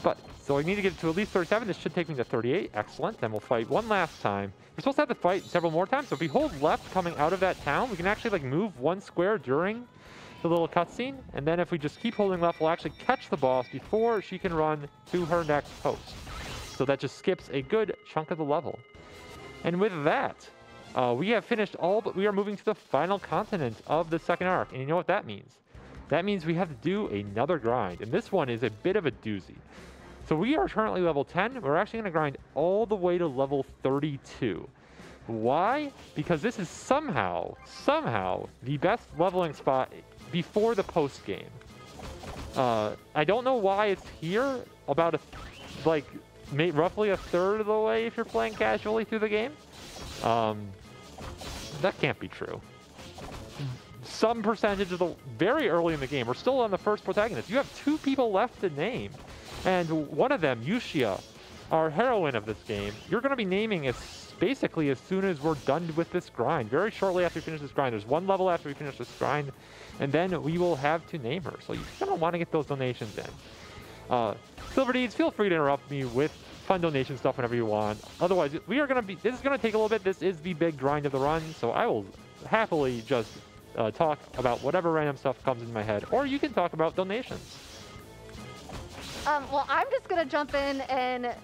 But, so I need to get to at least 37. This should take me to 38. Excellent. Then we'll fight one last time. We're supposed to have to fight several more times. So if we hold left coming out of that town, we can actually like move one square during the little cutscene. And then if we just keep holding left, we'll actually catch the boss before she can run to her next post. So that just skips a good chunk of the level. And with that, we have finished all, but we are moving to the final continent of the second arc. And you know what that means? That means we have to do another grind. And this one is a bit of a doozy. So we are currently level 10. We're actually going to grind all the way to level 32. Why? Because this is somehow the best leveling spot before the post game. I don't know why it's here. About roughly a third of the way if you're playing casually through the game. That can't be true. Some percentage of the very early in the game, we're still on the first protagonist. You have 2 people left to name. And one of them, Yushia, our heroine of this game, you're going to be naming as basically as soon as we're done with this grind. Very shortly after we finish this grind. There's one level after we finish this grind, and then we will have to name her. So you're going to want to get those donations in. Silver Deeds, feel free to interrupt me with fun donation stuff whenever you want. Otherwise, this is going to take a little bit. This is the big grind of the run, so I will happily just talk about whatever random stuff comes in my head, or you can talk about donations. Well, I'm just going to jump in and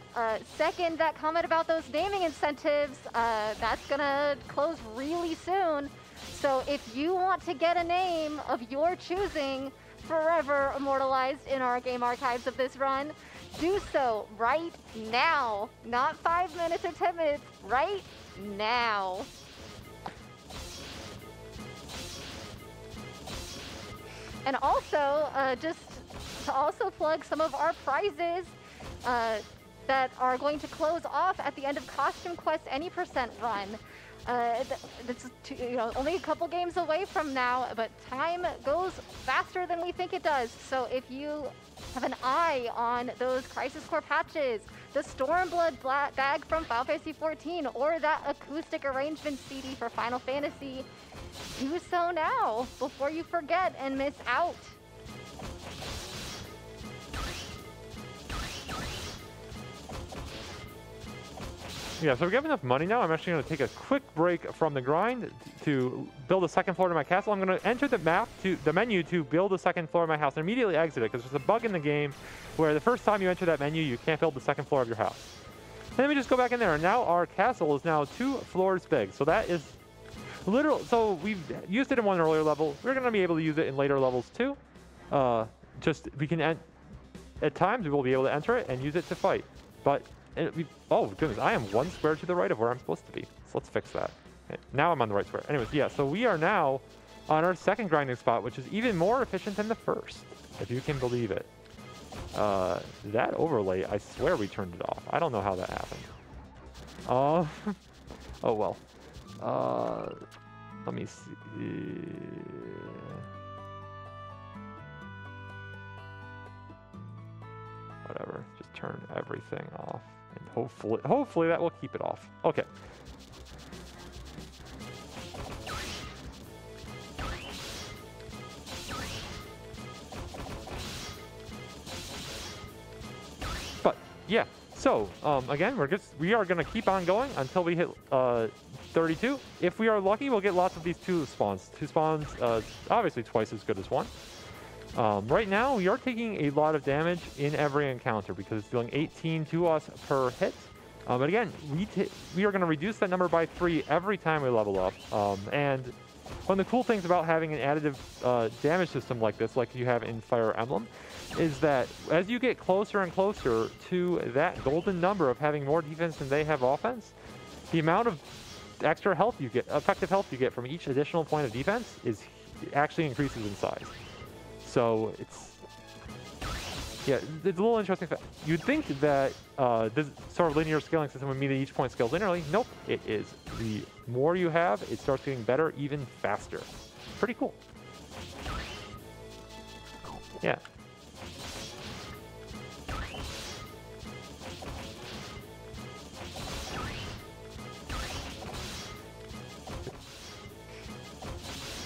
second that comment about those naming incentives. That's going to close really soon. So if you want to get a name of your choosing forever immortalized in our game archives of this run, do so right now. Not 5 minutes or 10 minutes, right now. And also, just to also plug some of our prizes that are going to close off at the end of Costume Quest Any Percent run. That's only a couple games away from now, but time goes faster than we think it does. So if you have an eye on those Crisis Core patches, the Stormblood bag from Final Fantasy XIV, or that acoustic arrangement CD for Final Fantasy, do so now before you forget and miss out. Yeah, so we have enough money now. I'm actually going to take a quick break from the grind to build a second floor to my castle. I'm going to enter the menu to build a second floor of my house and immediately exit it because there's a bug in the game where the first time you enter that menu, you can't build the second floor of your house. And then we just go back in there, and now our castle is now 2 floors big. So that is So we've used it in one earlier level. We're going to be able to use it in later levels too. We can at times we will be able to enter it and use it to fight. But oh goodness, I am 1 square to the right of where I'm supposed to be. So let's fix that. Okay, now I'm on the right square. Anyways, yeah. So we are now on our second grinding spot, which is even more efficient than the first, if you can believe it. That overlay, I swear we turned it off. I don't know how that happened. Oh well. Let me see. Whatever, just turn everything off, and hopefully that will keep it off. Okay. But yeah, so again, we are gonna keep on going until we hit 32. If we are lucky, we'll get lots of these two spawns. Two spawns, obviously twice as good as one. Right now, we are taking a lot of damage in every encounter because it's dealing 18 to us per hit. But again, we are going to reduce that number by 3 every time we level up. And one of the cool things about having an additive damage system like this, like you have in Fire Emblem, is that as you get closer and closer to that golden number of having more defense than they have offense, the amount of extra health you get, effective health you get from each additional point of defense actually increases in size. So it's a little interesting fact. You'd think that this sort of linear scaling system would mean that each point scales linearly. Nope, it is. The more you have, it starts getting better even faster. Pretty cool. Yeah.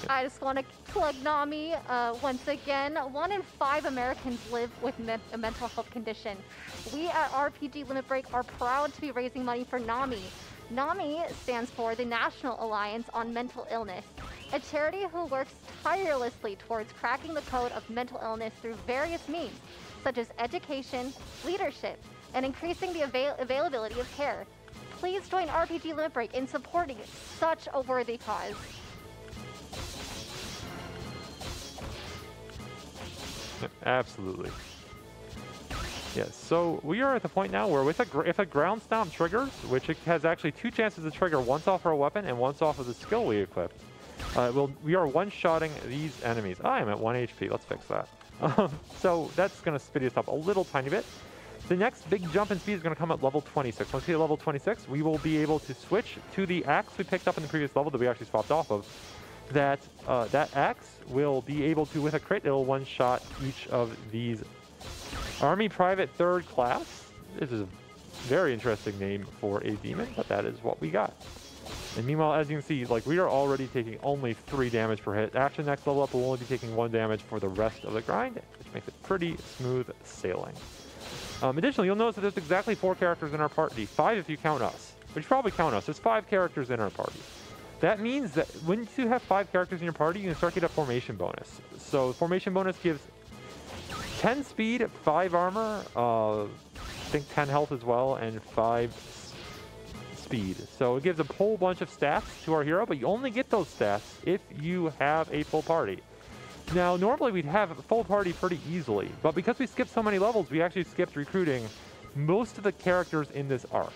I just want to plug NAMI once again. 1 in 5 Americans live with a mental health condition. We at RPG Limit Break are proud to be raising money for NAMI. NAMI stands for the National Alliance on Mental Illness, a charity who works tirelessly towards cracking the code of mental illness through various means, such as education, leadership, and increasing the availability of care. Please join RPG Limit Break in supporting such a worthy cause. Absolutely. Yes, so we are at the point now where if a ground stomp triggers, which it has actually 2 chances to trigger, once off our weapon and once off of the skill we equipped, we are one-shotting these enemies. I am at 1 HP, let's fix that. So that's going to speed us up a little tiny bit. The next big jump in speed is going to come at level 26. Once we hit level 26, we will be able to switch to the axe we picked up in the previous level that we actually swapped off of. That axe will be able to, with a crit, it'll one-shot each of these Army Private 3rd class. This is a very interesting name for a demon, but that is what we got. And meanwhile, as you can see, like, we are already taking only 3 damage per hit. Actually, next level up, we'll only be taking 1 damage for the rest of the grind, which makes it pretty smooth sailing. Additionally, you'll notice that there's exactly 4 characters in our party. 5 if you count us. But you probably count us. There's 5 characters in our party. That means that when you have 5 characters in your party, you can start to get a formation bonus. So formation bonus gives 10 speed, 5 armor, I think 10 health as well, and 5 speed. So it gives a whole bunch of stats to our hero, but you only get those stats if you have a full party. Now, normally we'd have a full party pretty easily, but because we skipped so many levels, we actually skipped recruiting most of the characters in this arc.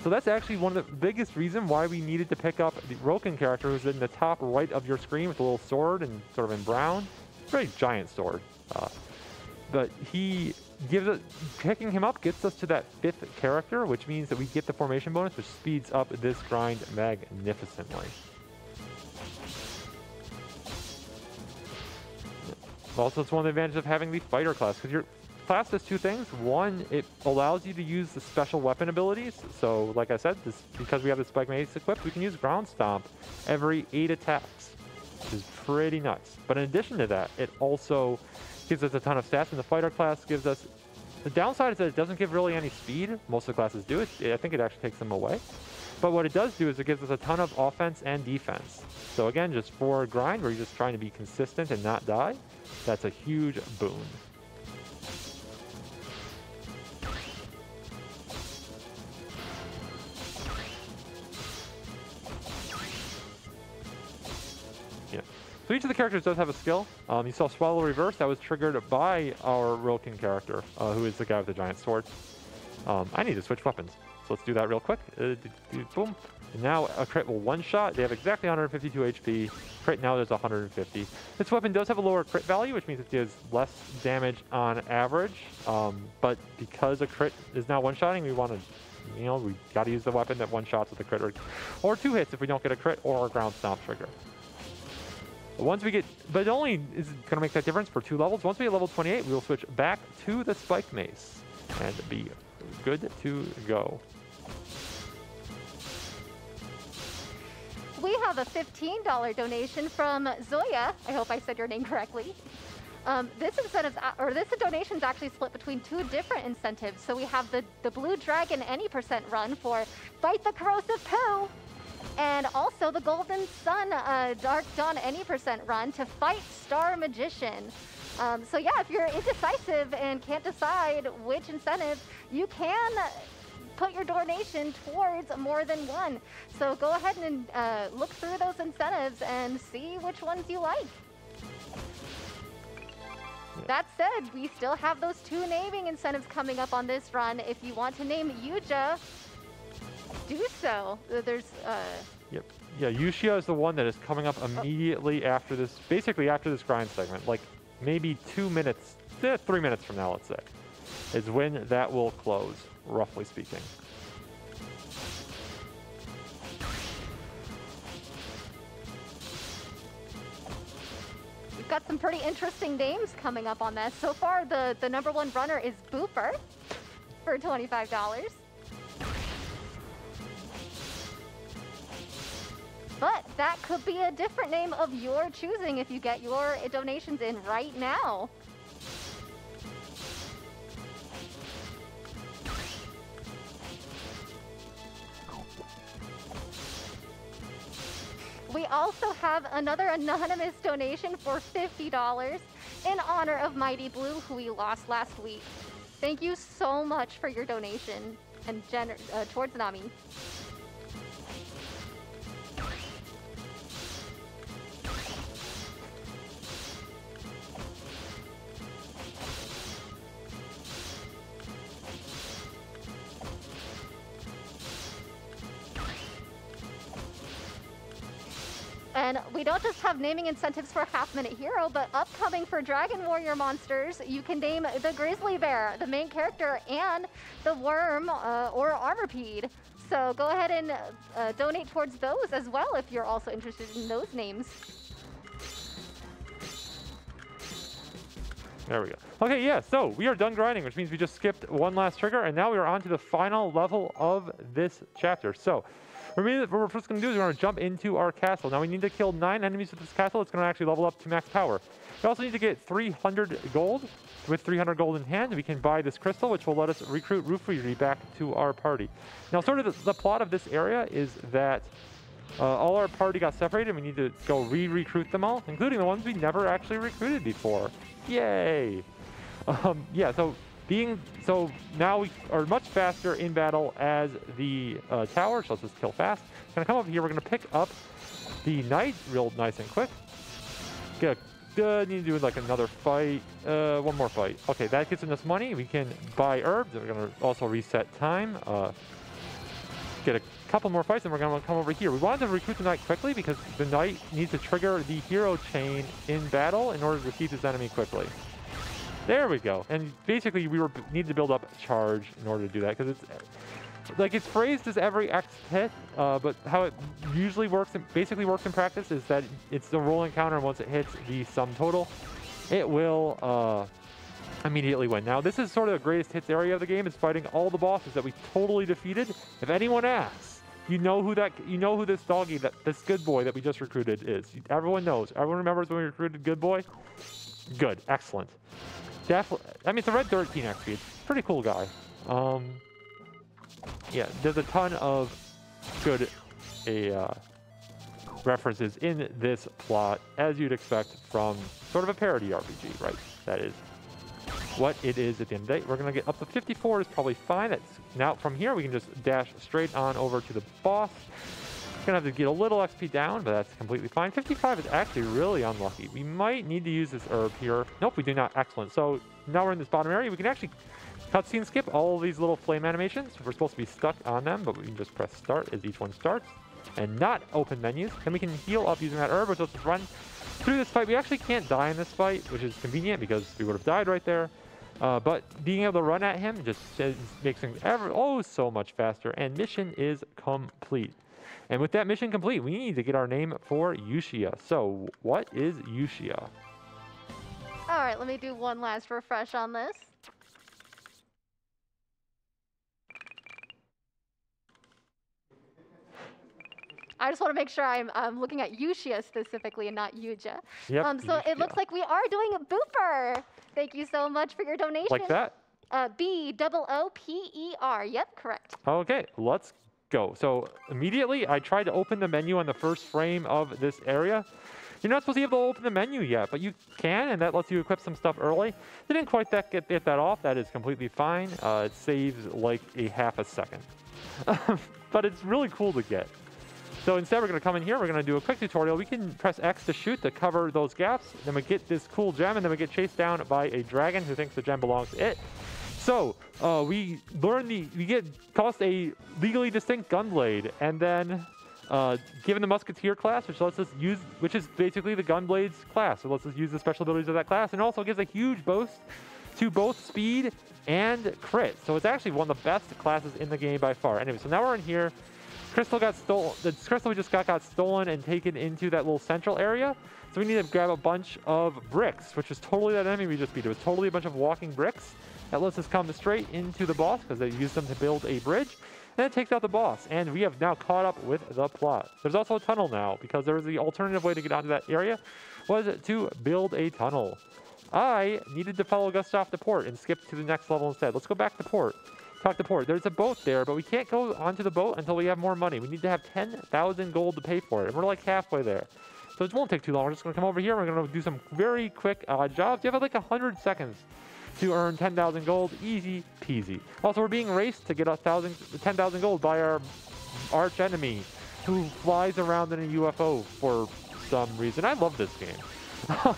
So that's actually one of the biggest reasons why we needed to pick up the Roken character, who's in the top right of your screen with a little sword and sort of in brown. Very giant sword. But he gives it, picking him up gets us to that 5th character, which means that we get the formation bonus, which speeds up this grind magnificently. Also, it's one of the advantages of having the fighter class, because your class does 2 things. One, it allows you to use the special weapon abilities. So, like I said, because we have the Spike Mace equipped, we can use Ground Stomp every 8 attacks, which is pretty nuts. But in addition to that, it also gives us a ton of stats, and the fighter class gives us... The downside is that it doesn't give really any speed. Most of the classes do. I think it actually takes them away. But what it does do is it gives us a ton of offense and defense. So again, just for a grind where you're just trying to be consistent and not die, that's a huge boon. So each of the characters does have a skill. You saw Swallow Reverse. That was triggered by our Rilken character, who is the guy with the giant sword. I need to switch weapons. So let's do that real quick. Boom. And now a crit will one-shot. They have exactly 152 HP. Crit now there's 150. This weapon does have a lower crit value, which means it does less damage on average. But because a crit is now one-shotting, we want to, we got to use the weapon that one-shots with a crit or 2 hits if we don't get a crit or a ground stomp trigger. Once we get, but it only is going to make that difference for 2 levels. Once we get level 28, we will switch back to the Spike Mace and be good to go. We have a $15 donation from Zoya. I hope I said your name correctly. This donation is actually split between 2 different incentives. So we have the Blue Dragon any % run for Fight the Corrosive Poo, and also the Golden Sun Dark Dawn any % run to Fight Star Magician. So yeah, if you're indecisive and can't decide which incentive, you can put your donation towards more than one. So go ahead and look through those incentives and see which ones you like. That said, we still have those 2 naming incentives coming up on this run. If you want to name Yuja, do so. There's Yep. Yeah, Yushia is the one that is coming up immediately after this, basically after this grind segment, like maybe 2 minutes, 3 minutes from now, let's say, is when that will close, roughly speaking. We've got some pretty interesting names coming up on this. So far, the #1 runner is Booper for $25. But that could be a different name of your choosing if you get your donations in right now. We also have another anonymous donation for $50 in honor of Mighty Blue, who we lost last week. Thank you so much for your donation and towards Nami. And we don't just have naming incentives for Half Minute Hero, but upcoming for Dragon Warrior monsters, you can name the Grizzly Bear, the main character, and the Worm or Armorpede. So go ahead and donate towards those as well if you're also interested in those names. There we go. Okay, yeah, so we are done grinding, which means we just skipped one last trigger, and now we are on to the final level of this chapter. So what we're first going to do is we're going to jump into our castle. Now we need to kill 9 enemies with this castle. It's going to actually level up to max power. We also need to get 300 gold. With 300 gold in hand, we can buy this crystal, which will let us recruit Rufiri back to our party. Now, sort of the plot of this area is that all our party got separated, and we need to go re-recruit them all, including the ones we never actually recruited before. Yay! Yeah, so now we are much faster in battle as the tower, so let's just kill fast. Gonna come over here, we're gonna pick up the knight real nice and quick. Need to do like another fight, one more fight. Okay, that gets us money. We can buy herbs. We're gonna also reset time. Get a couple more fights, and we're gonna come over here. We wanted to recruit the knight quickly because the knight needs to trigger the hero chain in battle in order to defeat this enemy quickly. There we go. And basically, we need to build up charge in order to do that, because it's phrased as every X hit, but how it usually works, basically works in practice, is that it's the rolling counter, and once it hits the sum total, it will immediately win. Now, this is sort of the greatest hits area of the game. It's fighting all the bosses that we totally defeated. If anyone asks, you know who this doggy, this good boy that we just recruited is. Everyone knows. Everyone remembers when we recruited Good Boy? Good. Excellent. Definitely. I mean, it's a red 13 XP. It's a pretty cool guy. Yeah, there's a ton of good references in this plot, as you'd expect from sort of a parody RPG, right? That is what it is at the end of the day. We're going to get up to 54 is probably fine. Now from here, we can just dash straight on over to the boss. Gonna have to get a little XP down, but that's completely fine. 55 is actually really unlucky. We might need to use this herb here. Nope, we do not. Excellent. So now we're in this bottom area. We can actually cutscene skip all of these little flame animations. We're supposed to be stuck on them, but we can just press start as each one starts and not open menus. And we can heal up using that herb, which lets us run through this fight. We actually can't die in this fight, which is convenient because we would have died right there. But being able to run at him just makes things so much faster. And mission is complete. And with that mission complete, we need to get our name for Yushia. So what is Yushia? All right, let me do one last refresh on this. I just want to make sure I'm looking at Yushia specifically and not Yuja. Yep, so it looks like we are doing a booper. Thank you so much for your donation. Like that? B-O-O-P-E-R. Yep, correct. Okay, let's go. So immediately I tried to open the menu on the first frame of this area. You're not supposed to be able to open the menu yet, but you can, and that lets you equip some stuff early. Didn't quite get that off. That is completely fine. It saves like a half a second. But it's really cool to get. So instead, we're going to come in here. We're going to do a quick tutorial. We can press X to shoot to cover those gaps. Then we get this cool gem, and then we get chased down by a dragon who thinks the gem belongs to it. So we get tossed a legally distinct gunblade, and then given the musketeer class, which is basically the gunblade's class. So let's just use the special abilities of that class, and also gives a huge boost to both speed and crit. So it's actually one of the best classes in the game by far. Anyway, so now we're in here. Crystal got stolen. The crystal we just got stolen and taken into that little central area. So we need to grab a bunch of bricks, which is totally that enemy we just beat. It was totally a bunch of walking bricks. That lets us come straight into the boss because they used them to build a bridge. And it takes out the boss. And we have now caught up with the plot. There's also a tunnel now because there was the alternative way to get onto that area was to build a tunnel. I needed to follow Gustav to port and skip to the next level instead. Let's go back to port. Talk to port. There's a boat there, but we can't go onto the boat until we have more money. We need to have 10,000 gold to pay for it, and we're like halfway there. So it won't take too long. We're just going to come over here. We're going to do some very quick jobs. You have like 100 seconds to earn 10,000 gold. Easy peasy. Also, we're being raced to get 10,000 gold by our arch enemy who flies around in a UFO for some reason. I love this game.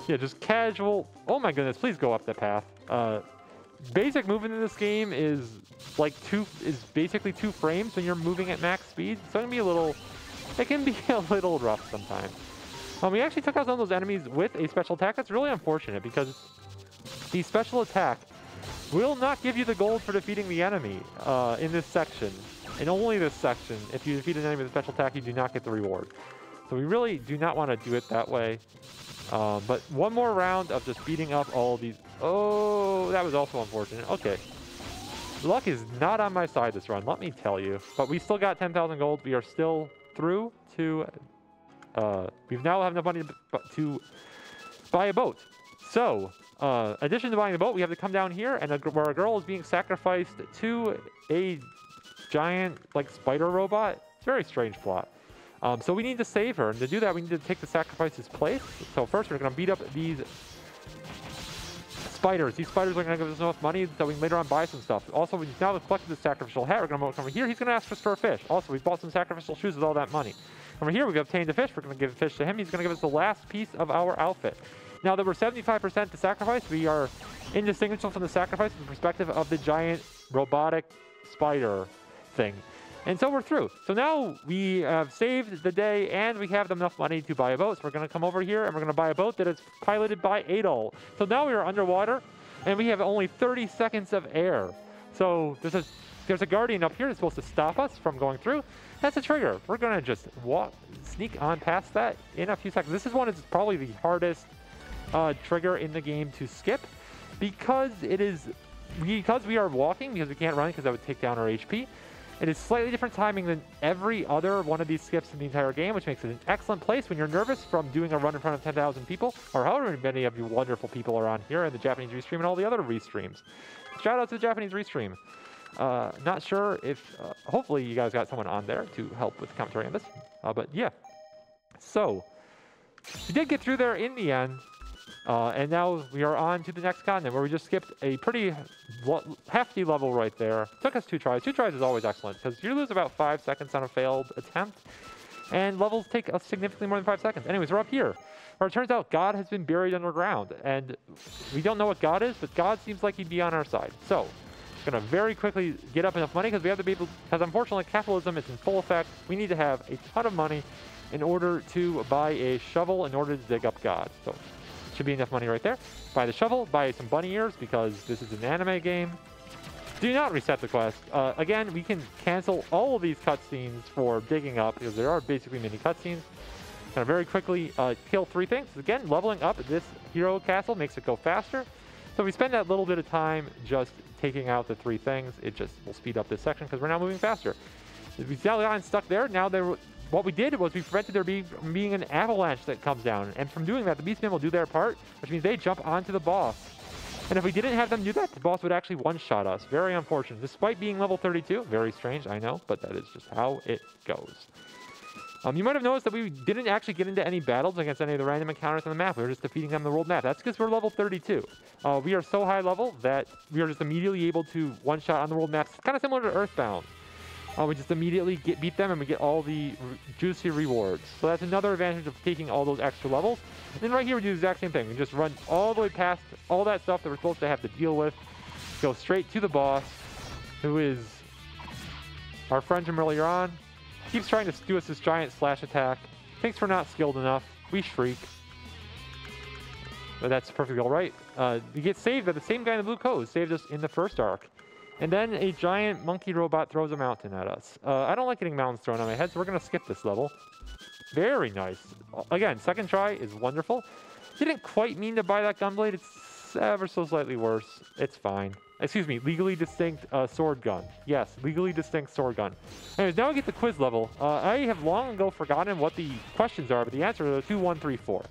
Yeah, just casual. Oh my goodness, please go up the path. Basic movement in this game is basically 2 frames when you're moving at max speed. So it can be a little rough sometimes. We actually took out some of those enemies with a special attack. That's really unfortunate because the special attack will not give you the gold for defeating the enemy in this section. And only this section. If you defeat an enemy with a special attack, you do not get the reward. So we really do not want to do it that way. But one more round of just beating up all these. Oh, that was also unfortunate. Okay. Luck is not on my side this run, let me tell you. But we still got 10,000 gold. We are still through to... we now have enough money to buy a boat. So, in addition to buying the boat, we have to come down here, and where a girl is being sacrificed to a giant, spider robot. It's a very strange plot. So we need to save her, and to do that, we need to take the sacrifice's place. So first, we're going to beat up these spiders. These spiders are going to give us enough money so we can later on buy some stuff. Also, we've now collected the sacrificial hat. We're going to come over here. He's going to ask us for a fish. Also, we bought some sacrificial shoes with all that money. Over here, we've obtained a fish. We're going to give a fish to him. He's going to give us the last piece of our outfit. Now that we're 75% to sacrifice, we are indistinguishable from the sacrifice from the perspective of the giant robotic spider thing. And so we're through. So now we have saved the day and we have enough money to buy a boat. So we're going to come over here and we're going to buy a boat that is piloted by Adol. So now we are underwater and we have only 30 seconds of air. So there's a guardian up here that's supposed to stop us from going through. That's a trigger. We're going to just sneak on past that in a few seconds. This is one that's probably the hardest trigger in the game to skip because we are walking, because we can't run because that would take down our HP. It is slightly different timing than every other one of these skips in the entire game, which makes it an excellent place when you're nervous from doing a run in front of 10,000 people, or however many of you wonderful people are on here in the Japanese Restream and all the other Restreams. Shout out to the Japanese Restream. Not sure if, hopefully you guys got someone on there to help with commentary on this, but yeah. So, we did get through there in the end. And now we are on to the next continent, where we just skipped a pretty hefty level right there. Took us 2 tries. 2 tries is always excellent, because you lose about 5 seconds on a failed attempt, and levels take us significantly more than 5 seconds. Anyways, we're up here, where it turns out God has been buried underground, and we don't know what God is, but God seems like he'd be on our side. So, we're going to very quickly get up enough money, because we have to be able, because unfortunately capitalism is in full effect. We need to have a ton of money in order to buy a shovel in order to dig up God. So, should be enough money right there. Buy the shovel, buy some bunny ears, because this is an anime game. Do not reset the quest. Again, we can cancel all of these cutscenes for digging up, because there are basically mini cutscenes. Gonna very quickly kill 3 things. Again, leveling up this hero castle makes it go faster. So we spend that little bit of time just taking out the 3 things. It just will speed up this section, because we're now moving faster. We've now gotten stuck there. Now what we did was we prevented there being an avalanche that comes down. And from doing that, the Beastmen will do their part, which means they jump onto the boss. And if we didn't have them do that, the boss would actually one-shot us. Very unfortunate. Despite being level 32, very strange, I know, but that is just how it goes. You might have noticed that we didn't actually get into any battles against any of the random encounters on the map. We were just defeating them on the world map. That's because we're level 32. We are so high level that we are just immediately able to one-shot on the world maps. It's kind of similar to Earthbound. We just immediately beat them, and we get all the juicy rewards. So that's another advantage of taking all those extra levels. And then right here we do the exact same thing. We just run all the way past all that stuff that we're supposed to have to deal with. Go straight to the boss, who is our friend from earlier on. Keeps trying to do us this giant slash attack. Thinks we're not skilled enough. We shriek. But that's perfectly alright. We get saved by the same guy in the blue coat who saved us in the first arc. And then a giant monkey robot throws a mountain at us. I don't like getting mountains thrown on my head, so we're going to skip this level. Very nice. Again, second try is wonderful. Didn't quite mean to buy that gunblade. It's ever so slightly worse. It's fine. Excuse me, legally distinct sword gun. Yes, legally distinct sword gun. Anyways, now we get the quiz level. I have long ago forgotten what the questions are, but the answer are 2, 1, 3, 4.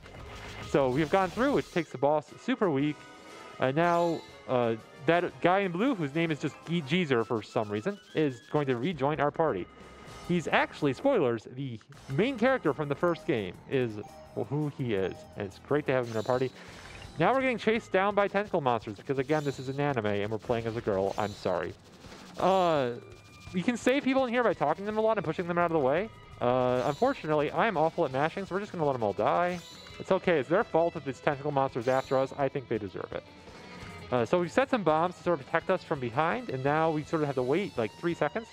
So we have gone through, which takes the boss super weak. Now, that guy in blue, whose name is just Geezer for some reason, is going to rejoin our party. He's actually, spoilers, the main character from the first game is who he is. And it's great to have him in our party. Now we're getting chased down by tentacle monsters, because again, this is an anime and we're playing as a girl. I'm sorry. You can save people in here by talking to them a lot and pushing them out of the way. Unfortunately, I'm awful at mashing, so we're just going to let them all die. It's okay. It's their fault if this tentacle monster's after us. I think they deserve it. So we set some bombs to sort of protect us from behind, and now we sort of have to wait like 3 seconds.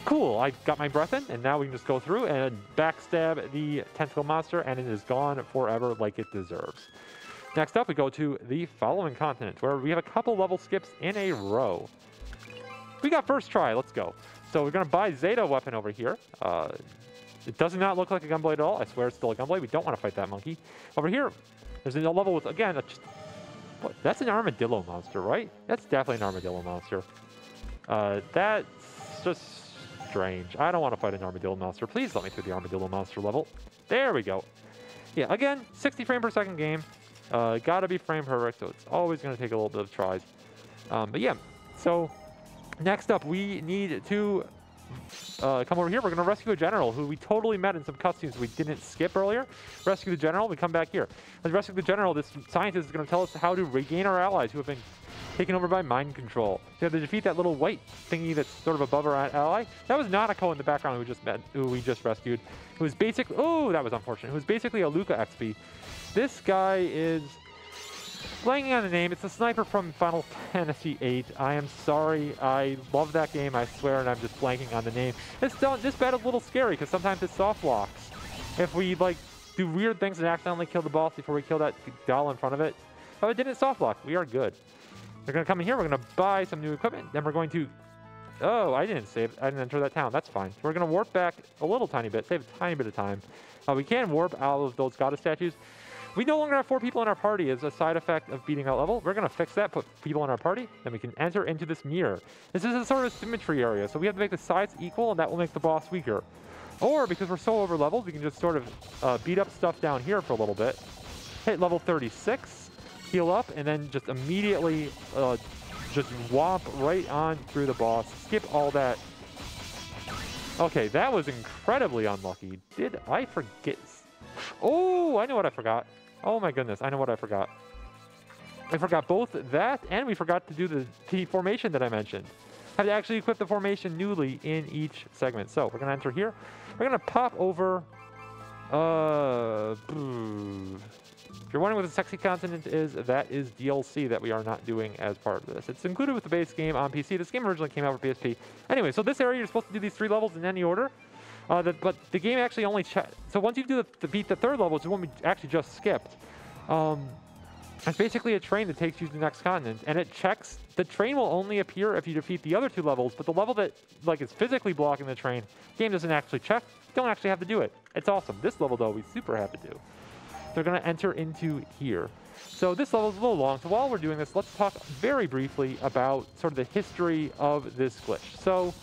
Cool, I got my breath in, and now we can just go through and backstab the tentacle monster, and it is gone forever like it deserves. Next up, we go to the following continent, where we have a couple level skips in a row. We got first try, let's go. So we're going to buy Zeta weapon over here. It does not look like a gunblade at all. I swear it's still a gunblade. We don't want to fight that monkey. Over here, there's a level with, again, what? That's an armadillo monster, right? That's definitely an armadillo monster. That's just strange. I don't want to fight an armadillo monster. Please let me through the armadillo monster level. There we go. Yeah, again, 60 frame per second game. Gotta be frame perfect, so it's always going to take a little bit of tries. But yeah, so next up, we need to come over here. We're going to rescue a general who we totally met in some cutscenes we didn't skip earlier. Rescue the general, we come back here. As rescue the general, this scientist is going to tell us how to regain our allies who have been taken over by mind control. We have to defeat that little white thingy that's sort of above our ally. That was Nanako in the background who we just rescued. Who was basically, oh, that was unfortunate. Who was basically a Luca XP. This guy is blanking on the name. It's the sniper from Final Fantasy VIII. I am sorry. I love that game, I swear, and I'm just blanking on the name. This battle's a little scary because sometimes it soft locks. If we like do weird things and accidentally kill the boss before we kill that doll in front of it. Oh, it didn't soft lock. We are good. We're going to come in here. We're going to buy some new equipment. Then we're going to... Oh, I didn't enter that town. That's fine. We're going to warp back a little tiny bit. Save a tiny bit of time. We can warp out of those goddess statues. We no longer have 4 people in our party as a side effect of beating that level. We're going to fix that, put people in our party, then we can enter into this mirror. This is a sort of symmetry area, so we have to make the sides equal, and that will make the boss weaker. Or, because we're so over-leveled, we can just sort of beat up stuff down here for a little bit. Hit level 36, heal up, and then just immediately just womp right on through the boss. Skip all that. Okay, that was incredibly unlucky. Did I forget? Oh, I know what I forgot. Oh my goodness, I know what I forgot. I forgot both that and we forgot to do the formation that I mentioned. Have to actually equip the formation newly in each segment. So we're gonna enter here. We're gonna pop over. If you're wondering what the sexy continent is, that is DLC that we are not doing as part of this. It's included with the base game on PC. This game originally came out for PSP. Anyway, so this area you're supposed to do these 3 levels in any order. But the game actually only so once you do beat the 3rd level, which is one we actually just skipped. It's basically a train that takes you to the next continent, and it checks. The train will only appear if you defeat the other 2 levels, but the level that like is physically blocking the train, the game doesn't actually check. You don't actually have to do it. It's awesome. This level though, we super have to do. So we're gonna enter into here. So this level is a little long. So while we're doing this, let's talk very briefly about sort of the history of this glitch. So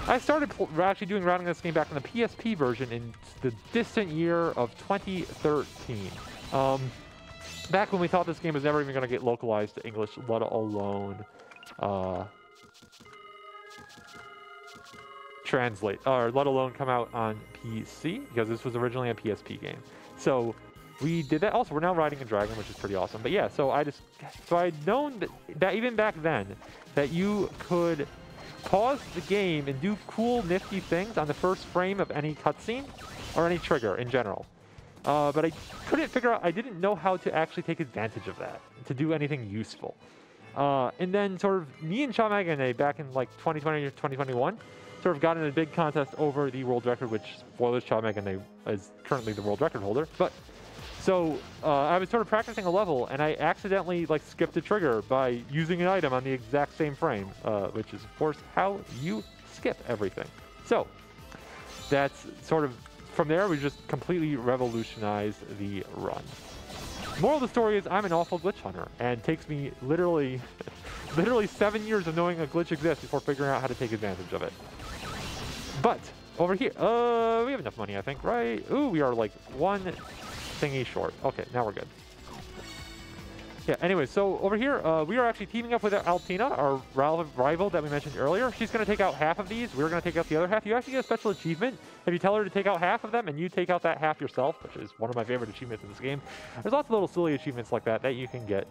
I started actually routing this game back in the PSP version in the distant year of 2013. Back when we thought this game was never even going to get localized to English, let alone translate, or let alone come out on PC, because this was originally a PSP game. So we did that. Also, we're now riding a dragon, which is pretty awesome. But yeah, so I'd known that even back then, that you could pause the game and do cool, nifty things on the first frame of any cutscene, or any trigger in general. But I couldn't figure out, I didn't know how to actually take advantage of that, to do anything useful. And then sort of me and Shaw Magane back in like 2020 or 2021 sort of got in a big contest over the world record, which, spoilers, Shaw Magane is currently the world record holder. But so I was sort of practicing a level, and I accidentally like skipped a trigger by using an item on the exact same frame, which is of course how you skip everything. So that's sort of, from there, we just completely revolutionized the run. Moral of the story is I'm an awful glitch hunter, and it takes me literally 7 years of knowing a glitch exists before figuring out how to take advantage of it. But over here, we have enough money, I think, right? Ooh, we are like 1 thingy short. Okay, now we're good. Yeah, anyway, so over here, we are actually teaming up with Altina, our rival that we mentioned earlier. She's going to take out half of these. We're going to take out the other half. You actually get a special achievement if you tell her to take out half of them, and you take out that half yourself, which is one of my favorite achievements in this game. There's lots of little silly achievements like that you can get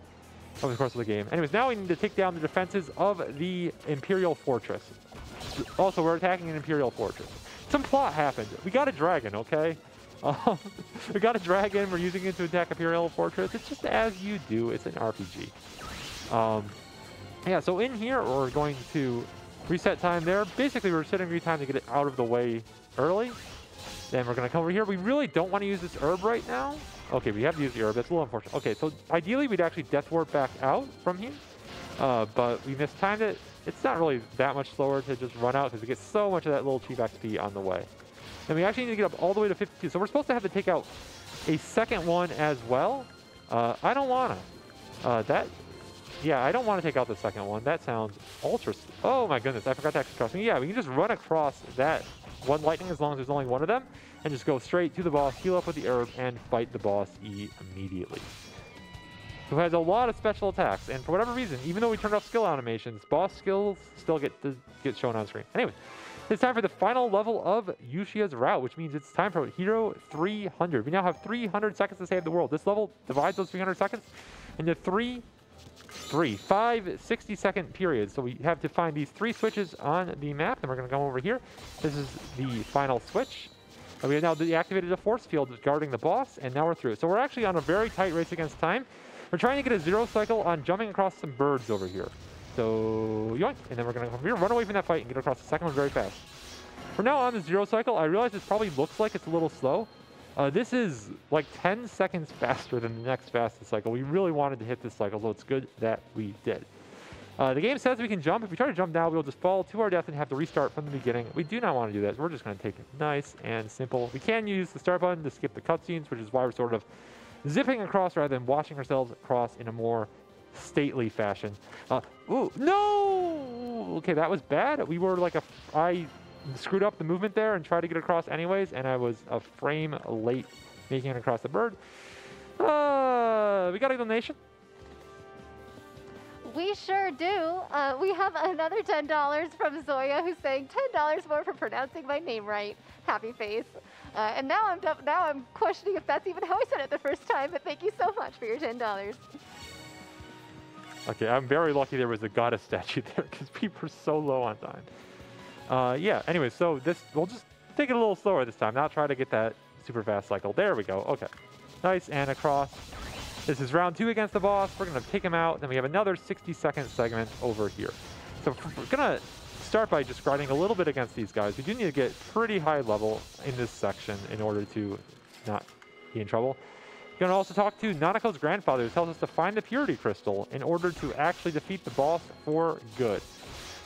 over the course of the game. Anyways, now we need to take down the defenses of the Imperial Fortress. Also, we're attacking an Imperial Fortress. Some plot happened. We got a dragon, okay? We got a dragon, we're using it to attack Imperial Fortress. It's just as you do, it's an RPG. Yeah, so in here, we're going to reset time there. Basically, we're setting time to get it out of the way early. Then we're going to come over here. We really don't want to use this herb right now. Okay, we have to use the herb. That's a little unfortunate. Okay, so ideally, we'd actually death warp back out from here. But we mistimed it. It's not really that much slower to just run out because we get so much of that little cheap XP on the way. And we actually need to get up all the way to 52. So we're supposed to have to take out a second one as well. I don't want to. Yeah, I don't want to take out the second one. That sounds ultra... Oh my goodness, I forgot to actually cross. Yeah, we can just run across that one lightning as long as there's only one of them. And just go straight to the boss, heal up with the herb, and fight the boss immediately. Who has a lot of special attacks. And for whatever reason, even though we turned off skill animations, boss skills still get shown on screen. Anyway. It's time for the final level of Yushia's Route, which means it's time for Hero 300. We now have 300 seconds to save the world. This level divides those 300 seconds into five 60-second periods. So we have to find these 3 switches on the map, and we're going to come over here. This is the final switch. We have now deactivated a force field guarding the boss, and now we're through. So we're actually on a very tight race against time. We're trying to get a 0 cycle on jumping across some birds over here. So, yoink, and then we're going to come here, run away from that fight, and get across the second one very fast. We're now on the 0 cycle. I realize this probably looks like it's a little slow. This is like 10 seconds faster than the next fastest cycle. We really wanted to hit this cycle, so it's good that we did. The game says we can jump. If we try to jump now, we'll just fall to our death and have to restart from the beginning. We do not want to do that. We're just going to take it nice and simple. We can use the start button to skip the cutscenes, which is why we're sort of zipping across rather than watching ourselves cross in a more stately fashion. Ooh, no! Okay, that was bad. We were like I screwed up the movement there and tried to get across anyways, and I was a frame late making it across the bird. We got a donation. We sure do. We have another $10 from Zoya, who's saying $10 more for pronouncing my name right. Happy face. And now I'm questioning if that's even how I said it the first time. But thank you so much for your $10. Okay, I'm very lucky there was a goddess statue there because people are so low on time. Yeah. Anyway, so we'll just take it a little slower this time. Not try to get that super fast cycle. There we go. Okay. Nice, and across. This is round 2 against the boss. We're going to take him out. Then we have another 60-second segment over here. So we're going to start by just grinding a little bit against these guys. We do need to get pretty high level in this section in order to not be in trouble. We're going to also talk to Nanako's grandfather, who tells us to find the Purity Crystal in order to actually defeat the boss for good.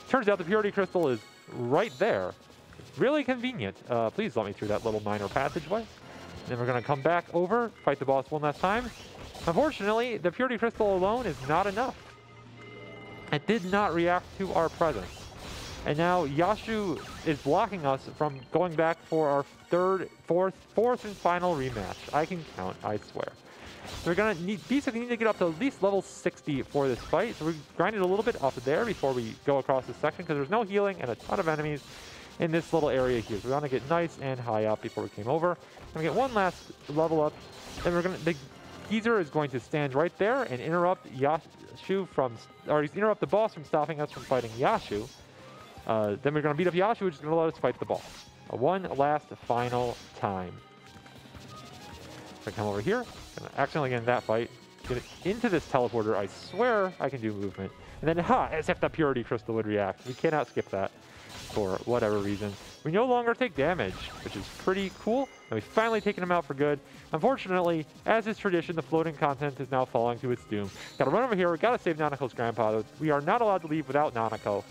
Turns out the Purity Crystal is right there. Really convenient. Please let me through that little minor passageway. Then we're going to come back over, fight the boss one last time. Unfortunately, the Purity Crystal alone is not enough. It did not react to our presence. And now Yashu is blocking us from going back for our fourth and final rematch. I can count, I swear. So we're going to basically need to get up to at least level 60 for this fight. So we grinded a little bit up there before we go across this section because there's no healing and a ton of enemies in this little area here. So we want to get nice and high up before we came over. We're going to get one last level up. Then the geezer is going to stand right there and interrupt interrupt the boss from stopping us from fighting Yashu. Then we're going to beat up Yashu, which is going to let us fight the boss. One last final time. If I come over here, I'm going to accidentally get in that fight, get it into this teleporter. I swear I can do movement. And then, as if the Purity Crystal would react. We cannot skip that for whatever reason. We no longer take damage, which is pretty cool. And we've finally taken him out for good. Unfortunately, as is tradition, the floating content is now falling to its doom. Gotta run over here. We gotta save Nanako's grandpa. We are not allowed to leave without Nanako.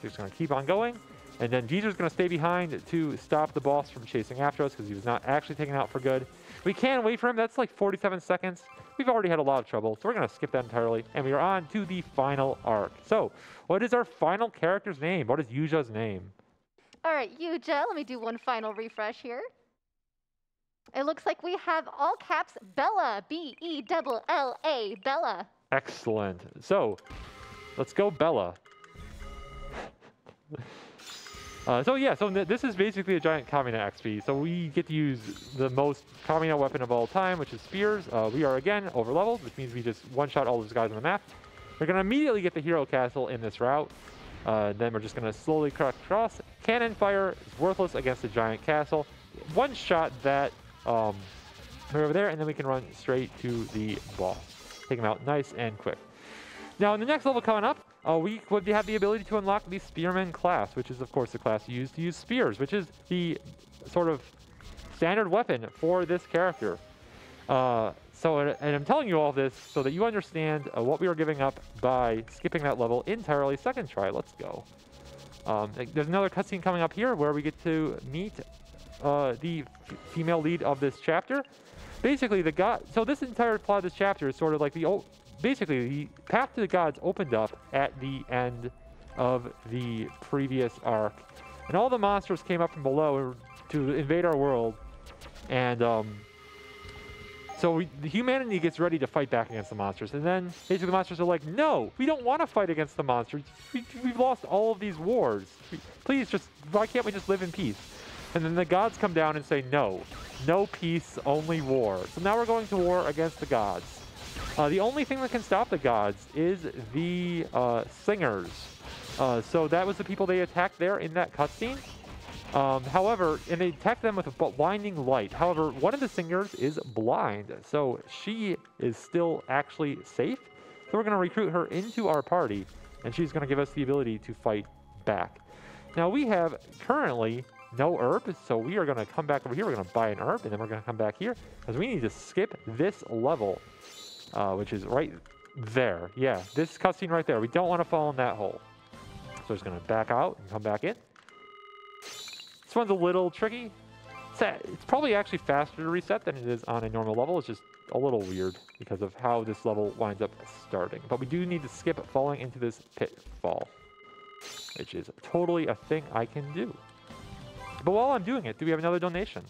Just gonna keep on going. And then Geezer's gonna stay behind to stop the boss from chasing after us because he was not actually taken out for good. We can wait for him. That's like 47 seconds. We've already had a lot of trouble, so we're gonna skip that entirely. And we are on to the final arc. So, what is our final character's name? What is Yuja's name? All right, Yuja, let me do one final refresh here. It looks like we have all caps Bella, B-E-L-L-A, Bella. Excellent. So, let's go Bella. This is basically a giant Kamina XP. So we get to use the most Kamina weapon of all time, which is spears. We are again over leveled, which means we just one-shot all those guys on the map. We're going to immediately get the hero castle in this route. Then we're just going to slowly crack across. Cannon fire is worthless against the giant castle. One shot that right over there, and then we can run straight to the boss. Take him out nice and quick. Now, in the next level coming up, we would have the ability to unlock the Spearman class, which is, of course, the class used to use spears, which is the sort of standard weapon for this character. And I'm telling you all this so that you understand what we are giving up by skipping that level entirely. Second try, let's go. There's another cutscene coming up here where we get to meet the female lead of this chapter. Basically, so this entire plot of this chapter is sort of like basically the path to the gods opened up at the end of the previous arc. And all the monsters came up from below to invade our world. And so the humanity gets ready to fight back against the monsters. And then basically the monsters are like, no, we don't want to fight against the monsters. We've lost all of these wars. Please why can't we just live in peace? And then the gods come down and say, no peace, only war. So now we're going to war against the gods. The only thing that can stop the gods is the singers. So that was the people they attacked there in that cutscene. However, and they attacked them with a blinding light. However, one of the singers is blind, so she is still actually safe. So we're going to recruit her into our party, and she's going to give us the ability to fight back. Now, we have currently no herb, so we are going to come back over here. We're going to buy an herb, and then we're going to come back here, because we need to skip this level. Which is right there. Yeah, this cutscene right there. We don't want to fall in that hole. So we're just going to back out and come back in. This one's a little tricky. It's probably actually faster to reset than it is on a normal level. It's just a little weird because of how this level winds up starting. But we do need to skip falling into this pitfall, which is totally a thing I can do. But while I'm doing it, do we have another donation?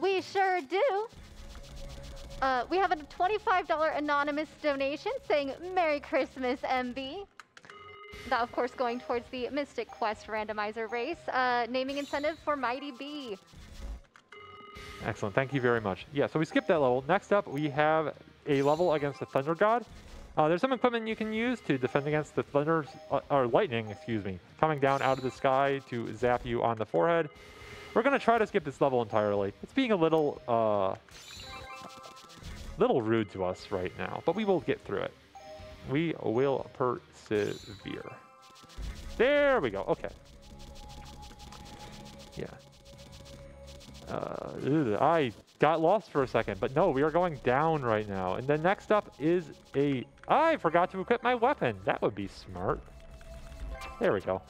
We sure do. We have a $25 anonymous donation saying Merry Christmas, MB. That, of course, going towards the Mystic Quest randomizer race. Naming incentive for Mighty B. Excellent. Thank you very much. Yeah, so we skipped that level. Next up, we have a level against the Thunder God. There's some equipment you can use to defend against the thunder, or lightning, excuse me, coming down out of the sky to zap you on the forehead. We're going to try to skip this level entirely. It's being a little rude to us right now, but we will get through it. We will persevere. There we go. Okay. Yeah. I got lost for a second, but no, we are going down right now. And then next up is I forgot to equip my weapon. That would be smart. There we go.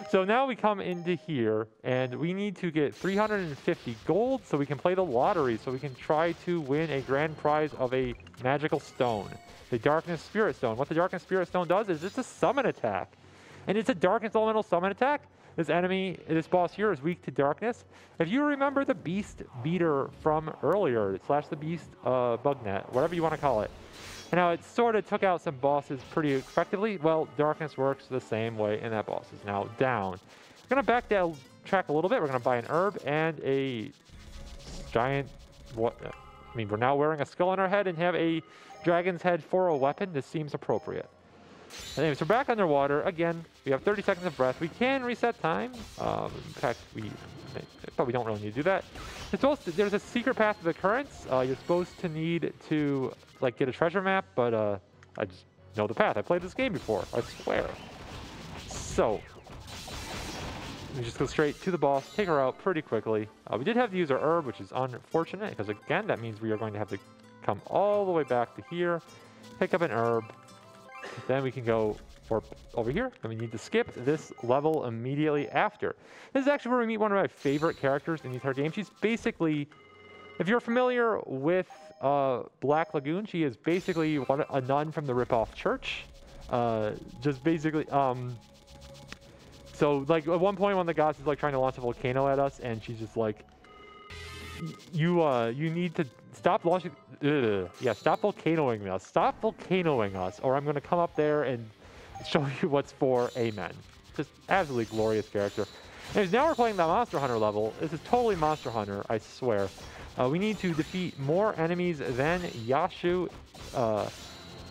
So now we come into here, and we need to get 350 gold so we can play the lottery, so we can try to win a grand prize of a magical stone, the Darkness Spirit Stone. What the Darkness Spirit Stone does is it's a summon attack, and it's a Darkness Elemental summon attack. This boss here is weak to darkness. If you remember the Beast Beater from earlier, / the Beast Bugnet, whatever you want to call it. And now it sort of took out some bosses pretty effectively. Well, darkness works the same way, and that boss is now down. We're going to back that track a little bit. We're going to buy an herb and a giant... we're now wearing a skull on our head and have a dragon's head for a weapon. This seems appropriate. Anyways, we're back underwater. Again, we have 30 seconds of breath. We can reset time. In fact, but we don't really need to do that. There's a secret path to the currents. You're supposed to need to get a treasure map, but I just know the path. I played this game before, I swear. So, we just go straight to the boss, take her out pretty quickly. We did have to use our herb, which is unfortunate, because again, that means we are going to have to come all the way back to here, pick up an herb, then we can go over here, and we need to skip this level immediately after. This is actually where we meet one of my favorite characters in the entire game. She's basically, if you're familiar with Black Lagoon, she is basically a nun from the ripoff church. Just basically, so at one point one of the gods is trying to launch a volcano at us, and she's just like, you need to stop launching, stop volcanoing us. Stop volcanoing us, or I'm going to come up there and show you what's for. Amen. Just absolutely glorious character. Anyways, now we're playing the Monster Hunter level. This is totally Monster Hunter, I swear. We need to defeat more enemies than Yashu,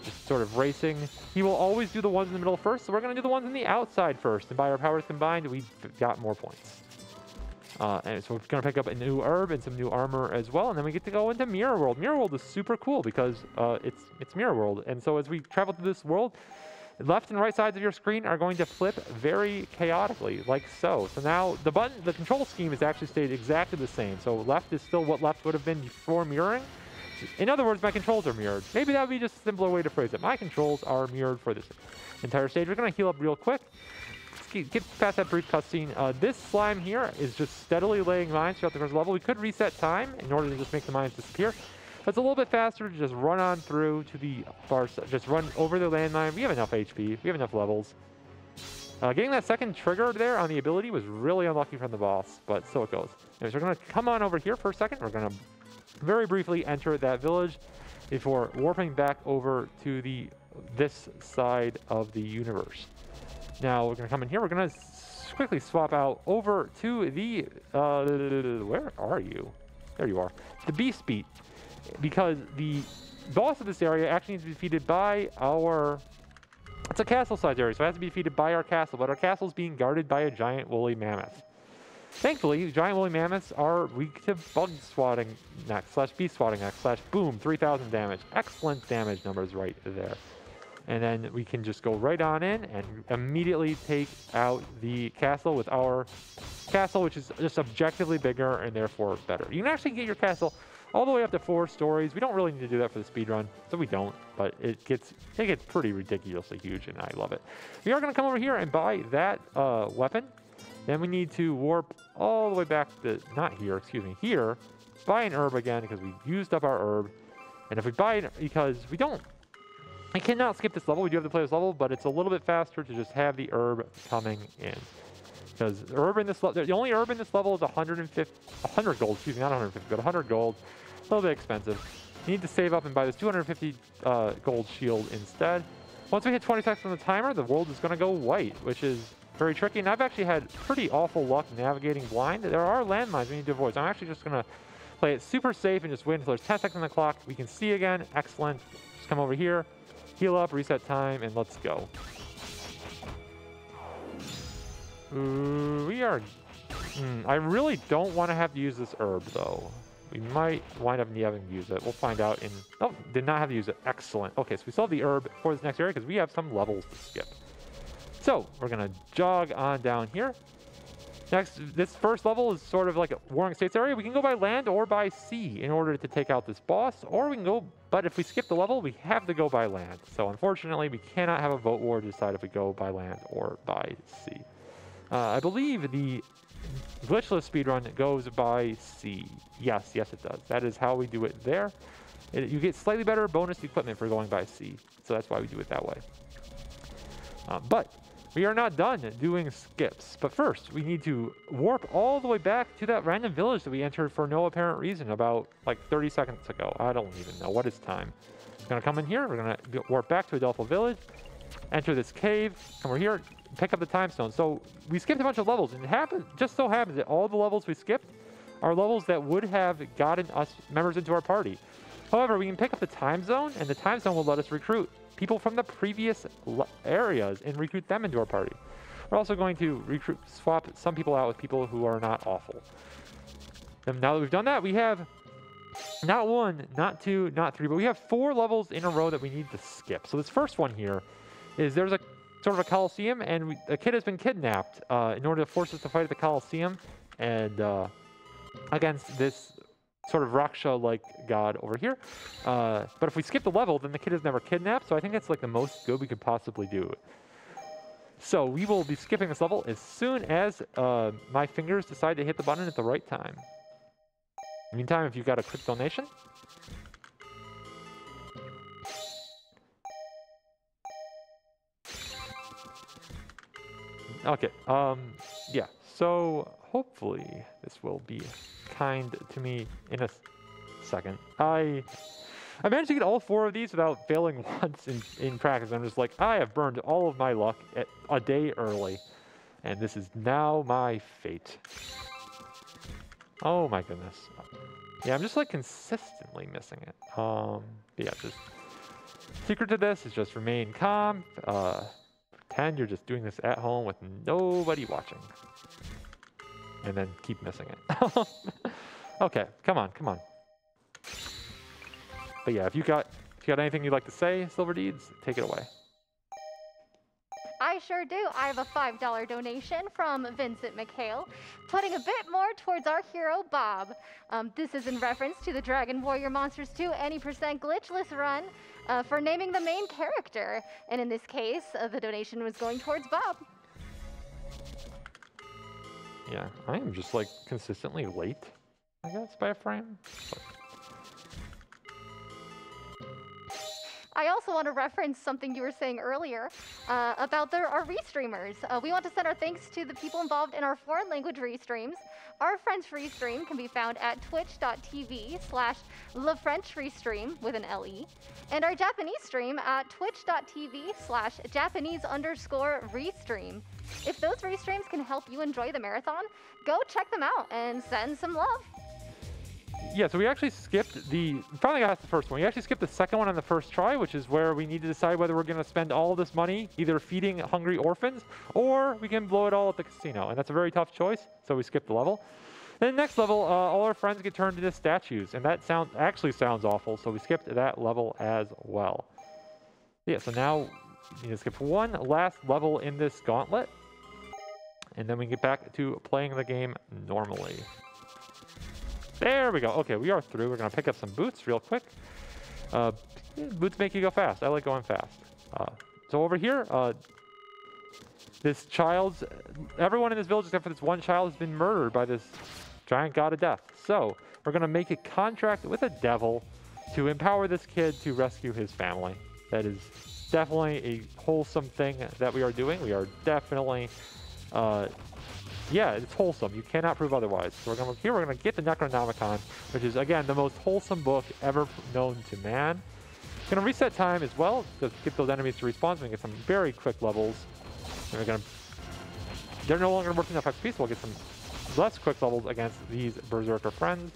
just sort of racing. He will always do the ones in the middle first, so we're going to do the ones on the outside first. And by our powers combined, we've got more points. And so we're going to pick up a new herb and some new armor as well, and then we get to go into Mirror World. Mirror World is super cool because it's Mirror World, and so as we travel through this world, left and right sides of your screen are going to flip very chaotically, like so. So now the control scheme has actually stayed exactly the same. So left is still what left would have been before mirroring. In other words, my controls are mirrored. Maybe that would be just a simpler way to phrase it. My controls are mirrored for this entire stage. We're going to heal up real quick. Get past that brief cutscene. This slime here is just steadily laying mines throughout the course of the level. We could reset time in order to just make the mines disappear. But it's a little bit faster to just run on through to the far side. Just run over the landmine. We have enough HP. We have enough levels. Getting that second trigger there on the ability was really unlucky from the boss, but so it goes. Anyways, we're going to come on over here for a second. We're going to very briefly enter that village before warping back over to this side of the universe. Now we're going to come in here. We're going to quickly swap out over to the where are you? There you are. The Beast Beat, because the boss of this area actually needs to be defeated by it's a castle-sized area, so it has to be defeated by our castle, but our castle is being guarded by a giant woolly mammoth. Thankfully, giant woolly mammoths are weak to bug swatting next, / beast swatting next, / boom, 3,000 damage. Excellent damage numbers right there. And then we can just go right on in and immediately take out the castle with our castle, which is just objectively bigger and therefore better. You can actually get your castle all the way up to 4 stories. We don't really need to do that for the speedrun, so we don't, but it gets pretty ridiculously huge, and I love it. We are going to come over here and buy that weapon. Then we need to warp all the way back to, not here, excuse me, here, buy an herb again because we used up our herb. And if we buy it, because I cannot skip this level. We do have to play this level, but it's a little bit faster to just have the herb coming in. Because the only herb in this level is 100 gold, excuse me, not 150, but 100 gold. little bit expensive. You need to save up and buy this 250 gold shield instead. Once we hit 20 seconds on the timer, the world is going to go white, which is very tricky. And I've actually had pretty awful luck navigating blind. There are landmines we need to avoid. So I'm actually just going to play it super safe and just wait until there's 10 seconds on the clock. We can see again. Excellent. Just come over here, heal up, reset time, and let's go. Ooh, we are... I really don't want to have to use this herb, though. We might wind up having to use it. We'll find out in... Oh, did not have to use it. Excellent. Okay, so we still have the herb for this next area because we have some levels to skip. So, we're going to jog on down here. Next, this first level is sort of like a Warring States area. We can go by land or by sea in order to take out this boss, or we can go... But if we skip the level, we have to go by land. So, unfortunately, we cannot have a vote war to decide if we go by land or by sea. I believe the glitchless speedrun goes by sea. Yes, it does. That is how we do it there. You get slightly better bonus equipment for going by sea. So that's why we do it that way. But we are not done doing skips. But first, we need to warp all the way back to that random village that we entered for no apparent reason about like 30 seconds ago. I don't even know. What is time? It's going to come in here. We're going to warp back to Adelphi Village. Enter this cave. Come over here. Pick up the time stone. So we skipped a bunch of levels, and it just so happens that all the levels we skipped are levels that would have gotten us members into our party. However, we can pick up the time zone, and the time zone will let us recruit people from the previous areas and recruit them into our party. We're also going to swap some people out with people who are not awful. And now that we've done that, we have not 1, not 2, not 3, but we have 4 levels in a row that we need to skip. So this first one here is there's a sort of a Coliseum, and a kid has been kidnapped in order to force us to fight at the Coliseum and against this sort of Raksha-like god over here. But if we skip the level, then the kid is never kidnapped, so I think that's like the most good we could possibly do. So we will be skipping this level as soon as my fingers decide to hit the button at the right time. In the meantime, if you've got a quick donation, okay, yeah, so hopefully this will be kind to me in a second. I managed to get all 4 of these without failing once in practice. I'm just like, I have burned all of my luck at a day early, and this is now my fate. Oh my goodness. Yeah, I'm just like consistently missing it. Yeah, just secret to this is just remain calm. Pretend you're just doing this at home with nobody watching. And then keep missing it. Okay, come on. But yeah, if you got anything you'd like to say, Silver Deeds, take it away. I sure do. I have a $5 donation from Vincent McHale, putting a bit more towards our hero, Bob. This is in reference to the Dragon Warrior Monsters 2 any% glitchless run for naming the main character. And in this case, the donation was going towards Bob. Yeah, I am just like consistently late, I guess, by a frame. But... I also want to reference something you were saying earlier about our restreamers. We want to send our thanks to the people involved in our foreign language restreams. Our French restream can be found at twitch.tv/LeFrenchRestream with an LE. And our Japanese stream at twitch.tv/Japanese_restream. If those restreams can help you enjoy the marathon, go check them out and send some love. Yeah, so we actually skipped finally got the first one. We actually skipped the second one on the first try, which is where we need to decide whether we're going to spend all of this money either feeding hungry orphans or we can blow it all at the casino. And that's a very tough choice, so we skipped the level. Then next level, all our friends get turned into statues, and that actually sounds awful, so we skipped that level as well. Yeah, so now we need to skip one last level in this gauntlet, and then we can get back to playing the game normally. There we go. Okay, we are through. We're going to pick up some boots real quick. Boots make you go fast. I like going fast. So over here, everyone in this village except for this one child has been murdered by this giant god of death. So we're going to make a contract with a devil to empower this kid to rescue his family. That is definitely a wholesome thing that we are doing. We are definitely Yeah, it's wholesome. You cannot prove otherwise. So we're going to we're going to get the Necronomicon, which is, again, the most wholesome book ever known to man. Going to reset time as well to get those enemies to respawn. So we can get some very quick levels. And they're no longer worth enough XP, so we'll get some less quick levels against these Berserker friends.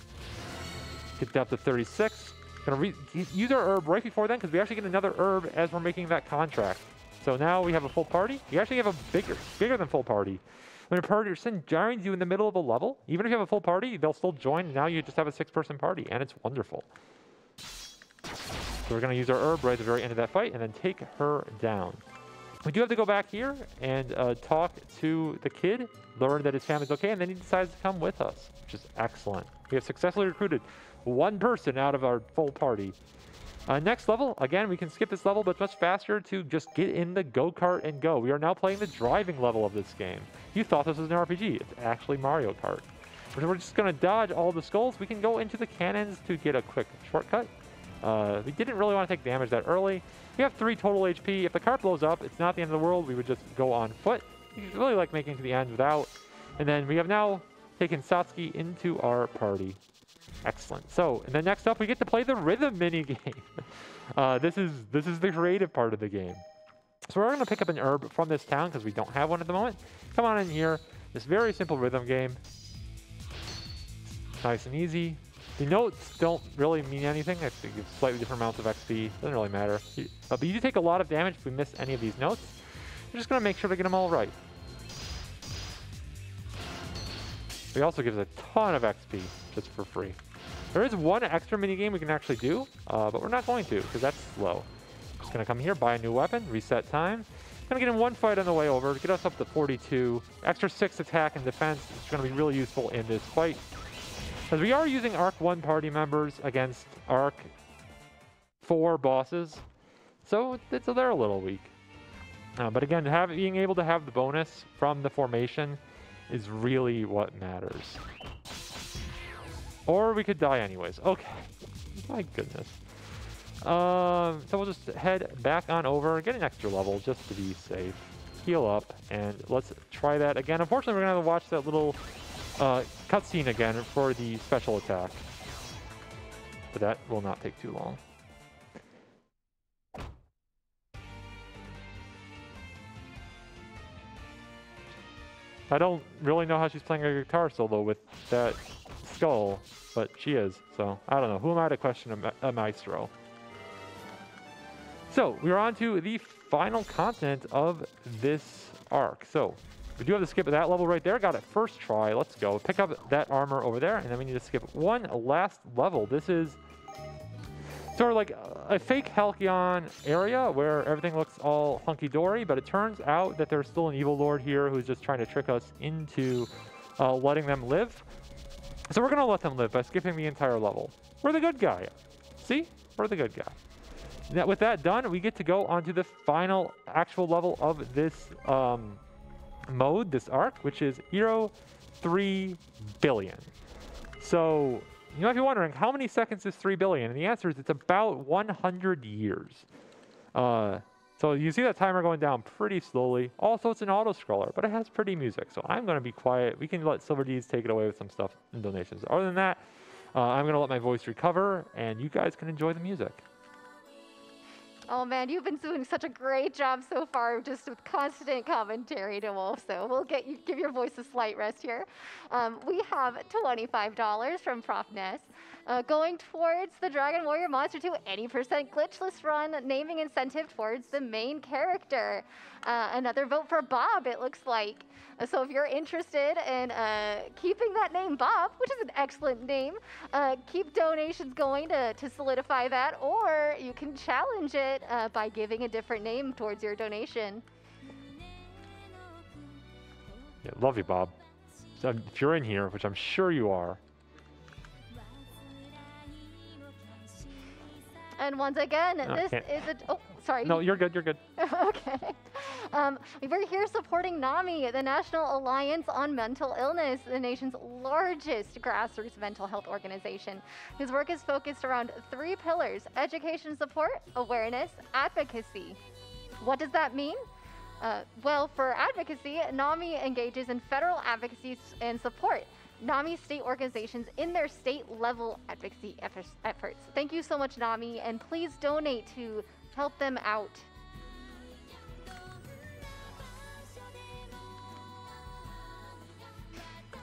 Get down to 36. Going to use our herb right before then, because we actually get another herb as we're making that contract. So now we have a full party. You actually have a bigger than full party. When a person joins you in the middle of a level, even if you have a full party, they'll still join. Now you just have a 6-person party, and it's wonderful. So we're going to use our herb right at the very end of that fight, and then take her down. We do have to go back here and talk to the kid, learn that his family's okay, and then he decides to come with us, which is excellent. We have successfully recruited one person out of our full party. Next level, again, we can skip this level, but it's much faster to just get in the go-kart and go. We are now playing the driving level of this game. You thought this was an RPG. It's actually Mario Kart. We're just going to dodge all the skulls. We can go into the cannons to get a quick shortcut. We didn't really want to take damage that early. We have 3 total HP. If the cart blows up, it's not the end of the world. We would just go on foot. We really like making it to the end without. And then we have now taken Satsuki into our party. Excellent. So, and then next up, we get to play the rhythm minigame. This is the creative part of the game. So we're going to pick up an herb from this town because we don't have one at the moment. Come on in here. This very simple rhythm game. Nice and easy. The notes don't really mean anything. I think it's slightly different amounts of XP. Doesn't really matter. But you do take a lot of damage if we miss any of these notes. We're just going to make sure to get them all right. It also gives a ton of XP just for free. There is one extra minigame we can actually do, but we're not going to because that's slow. Just going to come here, buy a new weapon, reset time. Going to get in one fight on the way over, get us up to 42. Extra 6 attack and defense. It's going to be really useful in this fight. As we are using Arc 1 party members against Arc 4 bosses, so they're a little weak. But again, being able to have the bonus from the formation is really what matters. Or we could die anyways. Okay. My goodness. So we'll just head back on over, get an extra level just to be safe. Heal up, and let's try that again. Unfortunately, we're going to have to watch that little cutscene again for the special attack. But that will not take too long. I don't really know how she's playing a guitar solo with that skull, but she is, so I don't know. Who am I to question a maestro? So, we're on to the final content of this arc. So, we do have to skip that level right there. Got it first try. Let's go. Pick up that armor over there, and then we need to skip one last level. This is sort of like a fake Halcyon area where everything looks all hunky-dory, but it turns out that there's still an evil lord here who's just trying to trick us into letting them live. So we're going to let them live by skipping the entire level. We're the good guy. See? We're the good guy. Now, with that done, we get to go onto the final actual level of this mode, this arc, which is Hero 3 billion. So, you might be wondering, how many seconds is 3 billion? And the answer is it's about 100 years. So you see that timer going down pretty slowly. Also, it's an auto-scroller, but it has pretty music. So I'm going to be quiet. We can let Silver D's take it away with some stuff and donations. Other than that, I'm going to let my voice recover, and you guys can enjoy the music. Oh man, you've been doing such a great job so far, just with constant commentary, dowolf. So we'll give your voice a slight rest here. We have $25 from Prof Ness. Going towards the Dragon Warrior Monster 2 any percent glitchless run, naming incentive towards the main character. Another vote for Bob, it looks like. So if you're interested in keeping that name Bob, which is an excellent name, keep donations going to solidify that, or you can challenge it by giving a different name towards your donation. Yeah, love you, Bob. So if you're in here, which I'm sure you are. And once again, this is a... Oh, sorry. No, you're good, you're good. Okay. We're here supporting NAMI, the National Alliance on Mental Illness, the nation's largest grassroots mental health organization, whose work is focused around 3 pillars: education support, awareness, advocacy. What does that mean? Well, for advocacy, NAMI engages in federal advocacy and support NAMI state organizations in their state-level advocacy efforts. Thank you so much, NAMI, and please donate to help them out.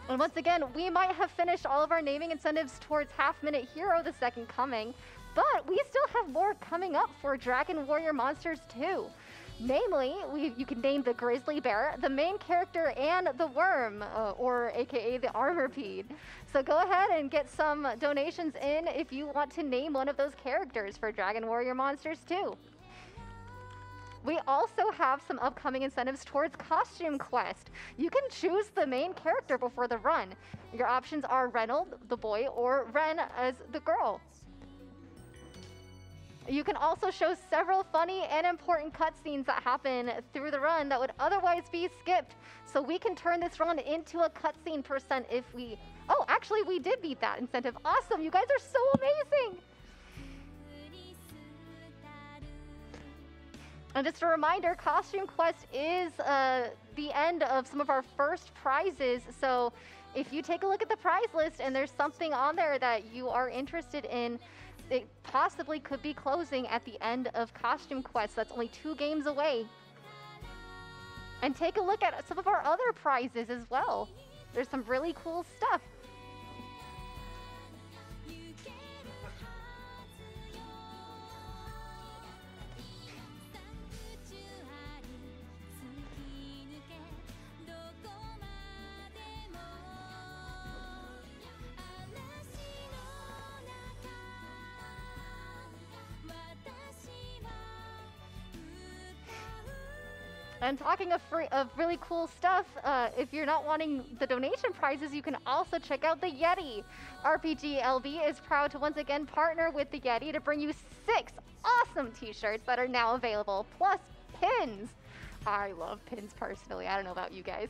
And once again, we might have finished all of our naming incentives towards Half Minute Hero, the second coming, but we still have more coming up for Dragon Warrior Monsters 2. Namely, you can name the Grizzly Bear, the main character, and the Worm, or aka the Armorpede. So go ahead and get some donations in if you want to name one of those characters for Dragon Warrior Monsters 2. We also have some upcoming incentives towards Costume Quest. You can choose the main character before the run. Your options are Reynold, the boy, or Ren as the girl. You can also show several funny and important cutscenes that happen through the run that would otherwise be skipped. So we can turn this run into a cutscene percent if we... Oh, actually, we did beat that incentive. Awesome, you guys are so amazing! And just a reminder, Costume Quest is the end of some of our first prizes. So if you take a look at the prize list and there's something on there that you are interested in, it possibly could be closing at the end of Costume Quest. That's only 2 games away. And take a look at some of our other prizes as well. There's some really cool stuff. And talking of really cool stuff, if you're not wanting the donation prizes, you can also check out the Yeti. RPG LB is proud to once again partner with the Yeti to bring you 6 awesome t-shirts that are now available, plus pins. I love pins personally. I don't know about you guys.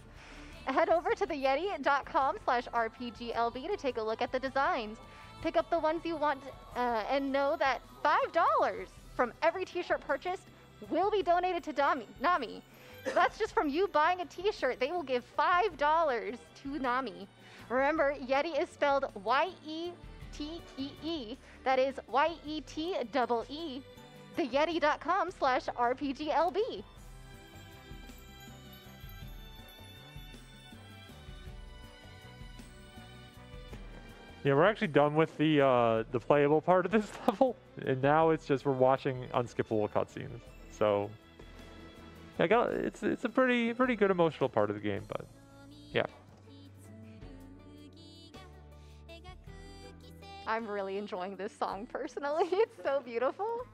Head over to theyeti.com/RPGLB to take a look at the designs. Pick up the ones you want and know that $5 from every t-shirt purchased will be donated to NAMI. So that's just from you buying a t-shirt. They will give $5 to NAMI. Remember, Yeti is spelled Y-E-T-E-E. That is Y-E-T-E-E. Theyeti.com/RPGLB. Yeah, we're actually done with the playable part of this level, and now it's just we're watching unskippable cutscenes. So it's a pretty good emotional part of the game, but yeah. I'm really enjoying this song personally. It's so beautiful.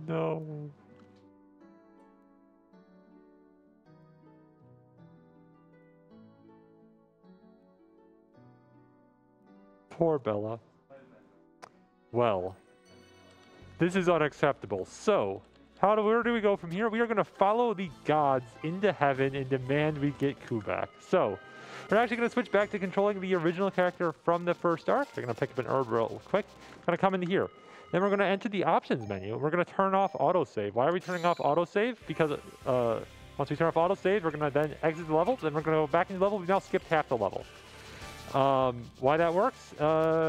No. Poor Bella. Well, this is unacceptable. So, where do we go from here? We are going to follow the gods into heaven and demand we get Ku back. So, we're actually going to switch back to controlling the original character from the first arc. We're going to pick up an herb real quick. We're going to come into here. Then we're going to enter the options menu. We're going to turn off autosave. Why are we turning off autosave? Because once we turn off autosave, we're going to then exit the level. Then we're going to go back into the level. We've now skipped half the level. Why that works?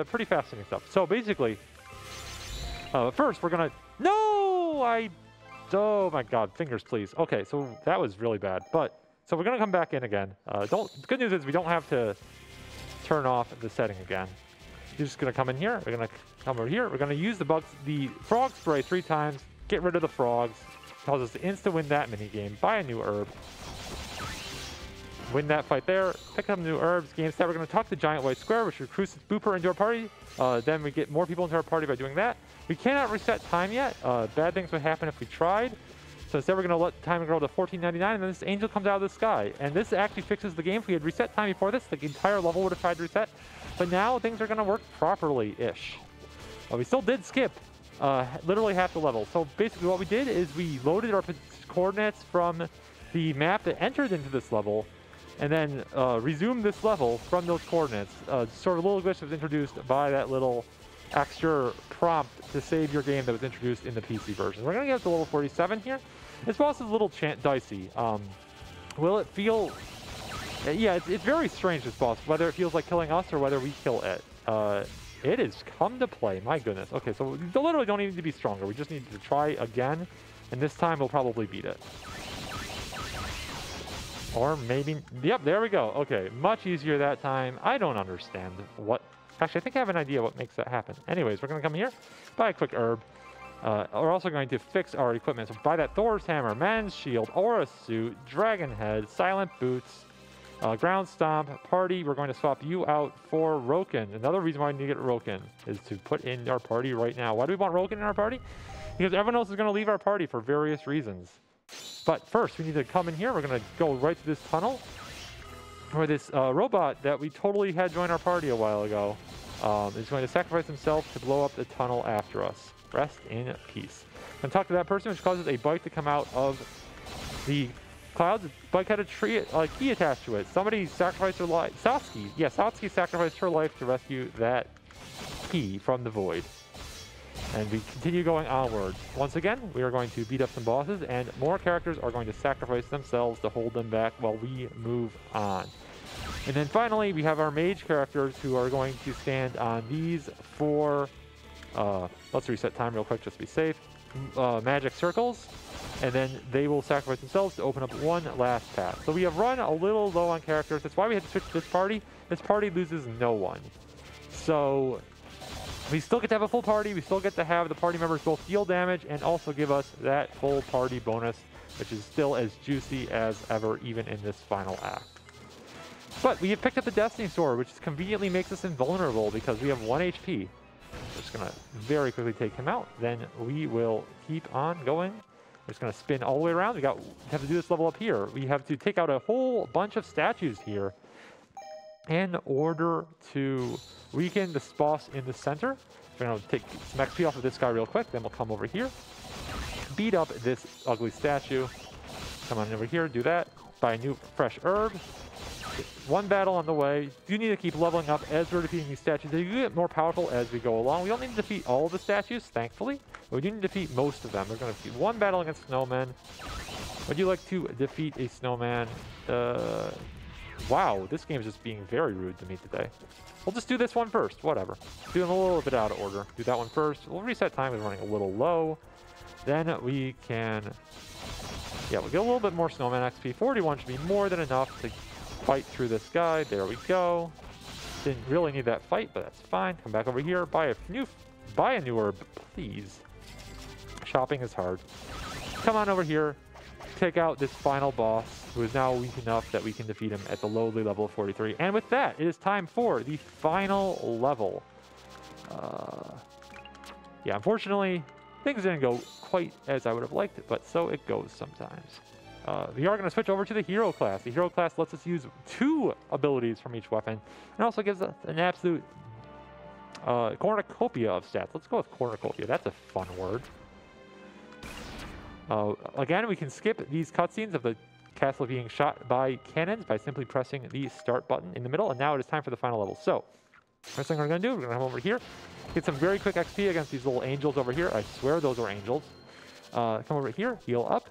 Pretty fascinating stuff. So basically, first we're going to... No! Oh my god, fingers please. Okay, so that was really bad. So we're going to come back in again. The good news is we don't have to turn off the setting again. You're just going to come in here. We're going to come over here. We're going to use the frog spray 3 times. Get rid of the frogs. Tells us to insta-win that minigame. Buy a new herb. Win that fight there. Pick up new herbs. Game set. We're going to talk to the giant white square, which recruits its booper into our party. Then we get more people into our party by doing that. We cannot reset time yet. Bad things would happen if we tried. So instead we're going to let time grow to 14.99, and then this angel comes out of the sky. And this actually fixes the game. If we had reset time before this, the entire level would have tried to reset. But now things are going to work properly-ish. We still did skip literally half the level. So basically what we did is we loaded our coordinates from the map that entered into this level, and then resumed this level from those coordinates. Sort of a little glitch that was introduced by that little extra prompt to save your game that was introduced in the PC version. We're going to get up to level 47 here. This boss is a little dicey. Will it feel... yeah, it's very strange, this boss, whether it feels like killing us or whether we kill it. It has come to play, my goodness. Okay, so we literally don't need to be stronger. We just need to try again, and this time we'll probably beat it. Or maybe... Yep, there we go. Okay, much easier that time. I don't understand what... Actually, I think I have an idea what makes that happen. Anyways, we're going to come here, buy a quick herb. We're also going to fix our equipment. So buy that Thor's Hammer, Man's Shield, Aura Suit, Dragon Head, Silent Boots, Ground Stomp, Party. We're going to swap you out for Roken. Another reason why we need to get Roken is to put in our party right now. Why do we want Roken in our party? Because everyone else is going to leave our party for various reasons. But first, we need to come in here. We're going to go right to this tunnel where this robot that we totally had join our party a while ago is going to sacrifice himself to blow up the tunnel after us. Rest in peace. I'm going to talk to that person, which causes a bike to come out of the clouds. The bike had a key attached to it. Somebody sacrificed their life. Satsuki. Yeah, Satsuki sacrificed her life to rescue that key from the void. And we continue going onwards. Once again, we are going to beat up some bosses, and more characters are going to sacrifice themselves to hold them back while we move on. And then finally, we have our mage characters who are going to stand on these 4... let's reset time real quick just to be safe. Magic circles, and then they will sacrifice themselves to open up one last path. So we have run a little low on characters. That's why we had to switch to this party. This party loses no one. So we still get to have a full party. We still get to have the party members both deal damage and also give us that full party bonus, which is still as juicy as ever, even in this final act. But we have picked up the Destiny Sword, which conveniently makes us invulnerable because we have 1 HP. Just going to very quickly take him out. Then we will keep on going. We're just going to spin all the way around. We have to do this level up here. We have to take out a whole bunch of statues here in order to weaken this boss in the center. We're going to take some XP off of this guy real quick. Then we'll come over here, beat up this ugly statue. Come on over here, do that. Buy a new fresh herb. One battle on the way. You need to keep leveling up as we're defeating these statues. They get more powerful as we go along. We don't need to defeat all of the statues, thankfully, but we do need to defeat most of them. We're going to defeat one battle against snowmen. Would you like to defeat a snowman? Wow, this game is just being very rude to me today. We'll just do this one first, whatever. Doing a little bit out of order. Do that one first. We'll reset time. We're running a little low. Then we can... Yeah, we'll get a little bit more snowman XP. 41 should be more than enough to fight through this guy. There we go. Didn't really need that fight, but that's fine. Come back over here. Buy a new herb, please. Shopping is hard. Come on over here. Take out this final boss, who is now weak enough that we can defeat him at the lowly level of 43. And with that, it is time for the final level. Yeah, unfortunately, things didn't go quite as I would have liked it, but so it goes sometimes. We are going to switch over to the hero class. The hero class lets us use 2 abilities from each weapon, and also gives us an absolute cornucopia of stats. Let's go with cornucopia. That's a fun word. Again, we can skip these cutscenes of the castle being shot by cannons by simply pressing the start button in the middle, and now it is time for the final level. So, first thing we're going to do, we're going to come over here, get some very quick XP against these little angels over here. I swear those were angels. Come over here, heal up.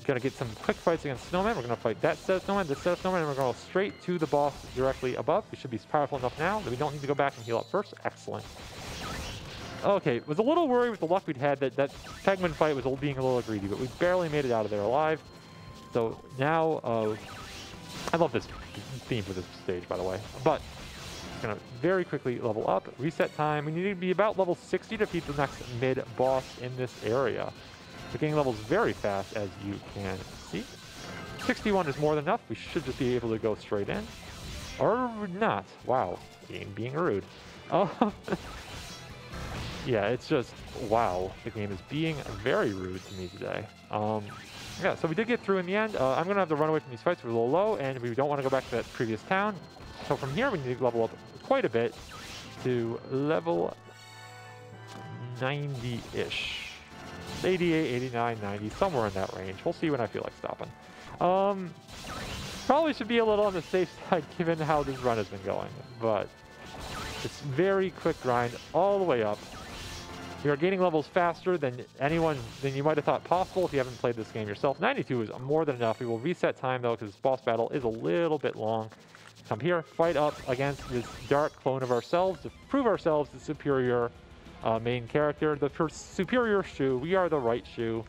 Gonna get some quick fights against snowmen. We're gonna fight that set of snowmen, this set of snowmen, and we're gonna go straight to the boss directly above. We should be powerful enough now that we don't need to go back and heal up first. Excellent. Okay, was a little worried with the luck we'd had that that Pegman fight was being a little greedy, but we barely made it out of there alive. So now, I love this theme for this stage, by the way. But gonna very quickly level up, reset time. We need to be about level 60 to beat the next mid-boss in this area. We're getting levels very fast, as you can see. 61 is more than enough. We should just be able to go straight in. Or not. Wow. Being rude. Yeah, it's just, wow. The game is being very rude to me today. Yeah, so we did get through in the end. I'm going to have to run away from these fights. We're a little low, and we don't want to go back to that previous town. So from here, we need to level up quite a bit to level 90-ish. 88, 89, 90, somewhere in that range. We'll see when I feel like stopping. Probably should be a little on the safe side given how this run has been going, but it's very quick grind all the way up. We are gaining levels faster than you might have thought possible if you haven't played this game yourself. 92 is more than enough. We will reset time though because this boss battle is a little bit long. Come here, fight up against this dark clone of ourselves to prove ourselves the superior main character, the superior shoe. We are the right shoe.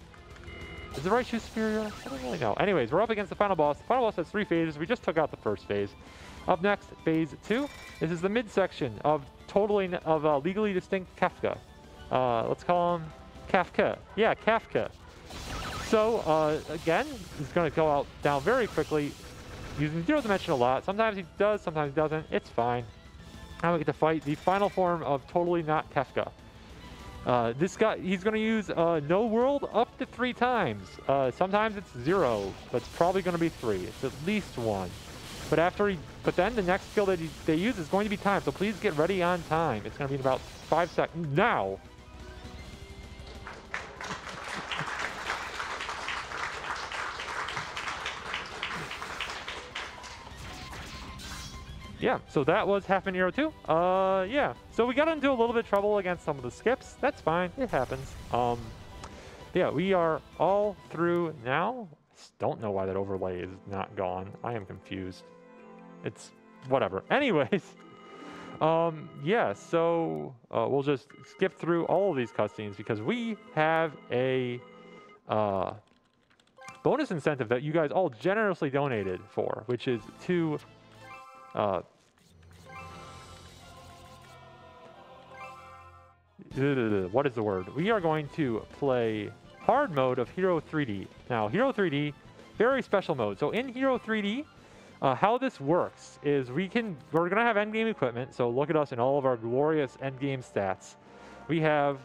Is the right shoe superior? I don't really know. Anyways, we're up against the final boss. The final boss has 3 phases. We just took out the first phase. Up next, phase 2. This is the midsection of legally distinct Kafka. Let's call him Kafka. Yeah, Kafka. So again, he's going to go out down very quickly using 0 dimension a lot. Sometimes he does, sometimes he doesn't. It's fine. Now we get to fight the final form of totally not Kefka. This guy, he's going to use no world up to 3 times. Sometimes it's 0, but it's probably going to be 3. It's at least 1. But then the next skill that they use is going to be time. So please get ready on time. It's going to be in about 5 seconds now. Yeah, so that was half an hero 2. Yeah, so we got into a little bit of trouble against some of the skips. That's fine, it happens. Yeah, we are all through now. Don't know why that overlay is not gone. I am confused. It's whatever. Anyways, yeah, so we'll just skip through all of these cutscenes because we have a bonus incentive that you guys all generously donated for, which is to what is the word? We are going to play hard mode of Hero 3D. Now, Hero 3D, very special mode. So in Hero 3D, how this works is we're gonna have endgame equipment. So look at us in all of our glorious endgame stats. We have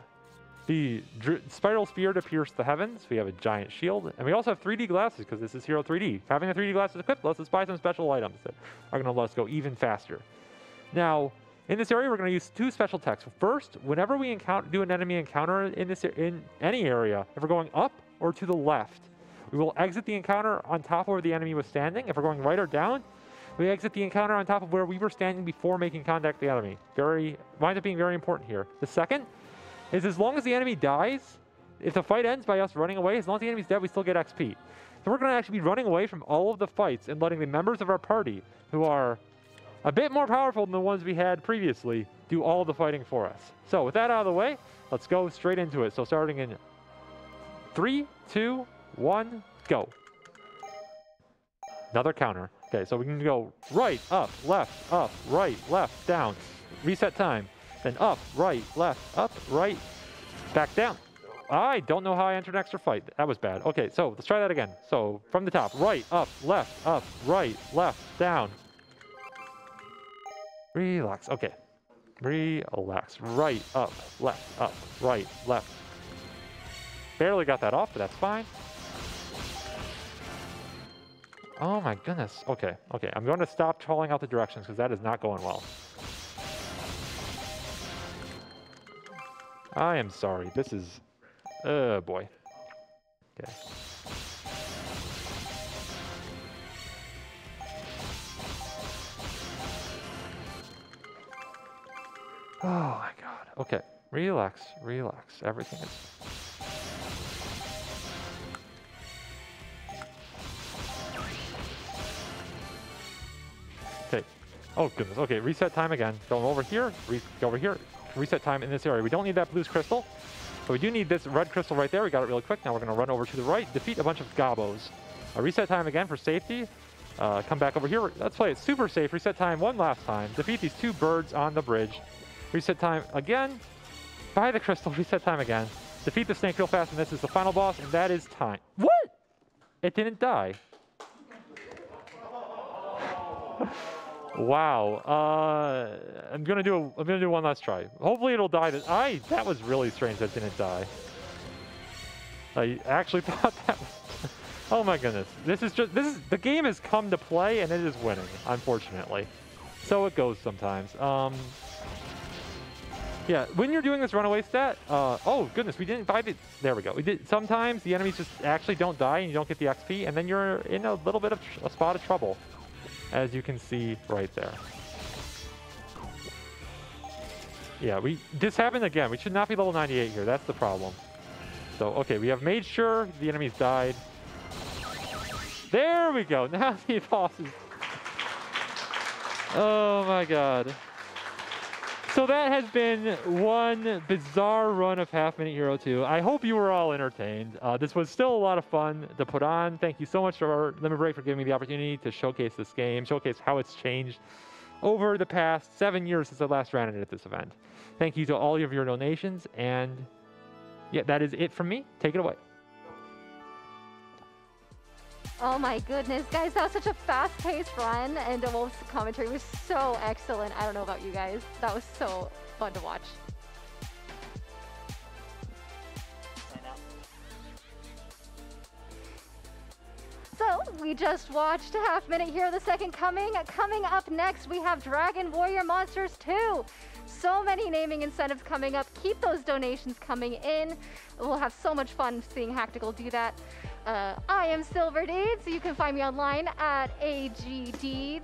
the spiral spear to pierce the heavens. We have a giant shield, and we also have 3D glasses because this is Hero 3D. Having the 3D glasses equipped lets us buy some special items that are going to let us go even faster. Now, in this area, we're going to use 2 special techs. First, whenever we do an enemy encounter in any area, if we're going up or to the left, we will exit the encounter on top of where the enemy was standing. If we're going right or down, we exit the encounter on top of where we were standing before making contact with the enemy. Winds up being very important here. The second is as long as the enemy dies, if the fight ends by us running away, as long as the enemy's dead, we still get XP. So we're going to actually be running away from all of the fights and letting the members of our party, who are a bit more powerful than the ones we had previously, do all of the fighting for us. So with that out of the way, let's go straight into it. So starting in 3, 2, 1, go. Another counter. Okay, so we can go right, up, right, left, down. Reset time. Then up, right, left, up, right, back down. I don't know how I entered an extra fight. That was bad. Okay, so let's try that again. So from the top, right, up, right, left, down. Relax. Okay. Relax. Right, up, right, left. Barely got that off, but that's fine. Oh my goodness. Okay, okay. I'm going to stop calling out the directions because that is not going well. I am sorry. This is... Oh boy. Okay. Oh my god. Okay. Relax. Relax. Everything is... Okay. Oh goodness. Okay, reset time again. Going over here. Go over here. Reset time in this area. We don't need that blue crystal, but we do need this red crystal right there. We got it really quick. Now we're going to run over to the right, defeat a bunch of gobos. Reset time again for safety. Come back over here. Let's play it super safe. Reset time one last time. Defeat these two birds on the bridge. Reset time again. Buy the crystal. Reset time again. Defeat the snake real fast, and this is the final boss, and that is time. What? It didn't die. Wow. I'm gonna do one last try. Hopefully it'll die. That was really strange that didn't die. I actually thought that was... Oh my goodness. The game has come to play and it is winning, unfortunately. So it goes sometimes. Yeah, when you're doing this runaway stat, oh goodness, we didn't buy the... There we go. Sometimes the enemies just actually don't die and you don't get the XP, and then you're in a little bit of a spot of trouble, as you can see right there. Yeah, this happened again. We should not be level 98 here. That's the problem. So, okay, we have made sure the enemies died. There we go. Now the boss is... Oh my god. So that has been one bizarre run of Half Minute Hero 2. I hope you were all entertained. This was still a lot of fun to put on. Thank you so much to Lemon Break for giving me the opportunity to showcase this game, showcase how it's changed over the past 7 years since I last ran it at this event. Thank you to all of your donations, and yeah, that is it from me. Take it away. Oh my goodness, guys, that was such a fast-paced run, and DeWolf's commentary was so excellent. I don't know about you guys. That was so fun to watch. So, we just watched Half Minute Hero the Second Coming. Coming up next, we have Dragon Warrior Monsters 2. So many naming incentives coming up. Keep those donations coming in. We'll have so much fun seeing Hactical do that. I am SilverDeeds. You can find me online at AGDeeds.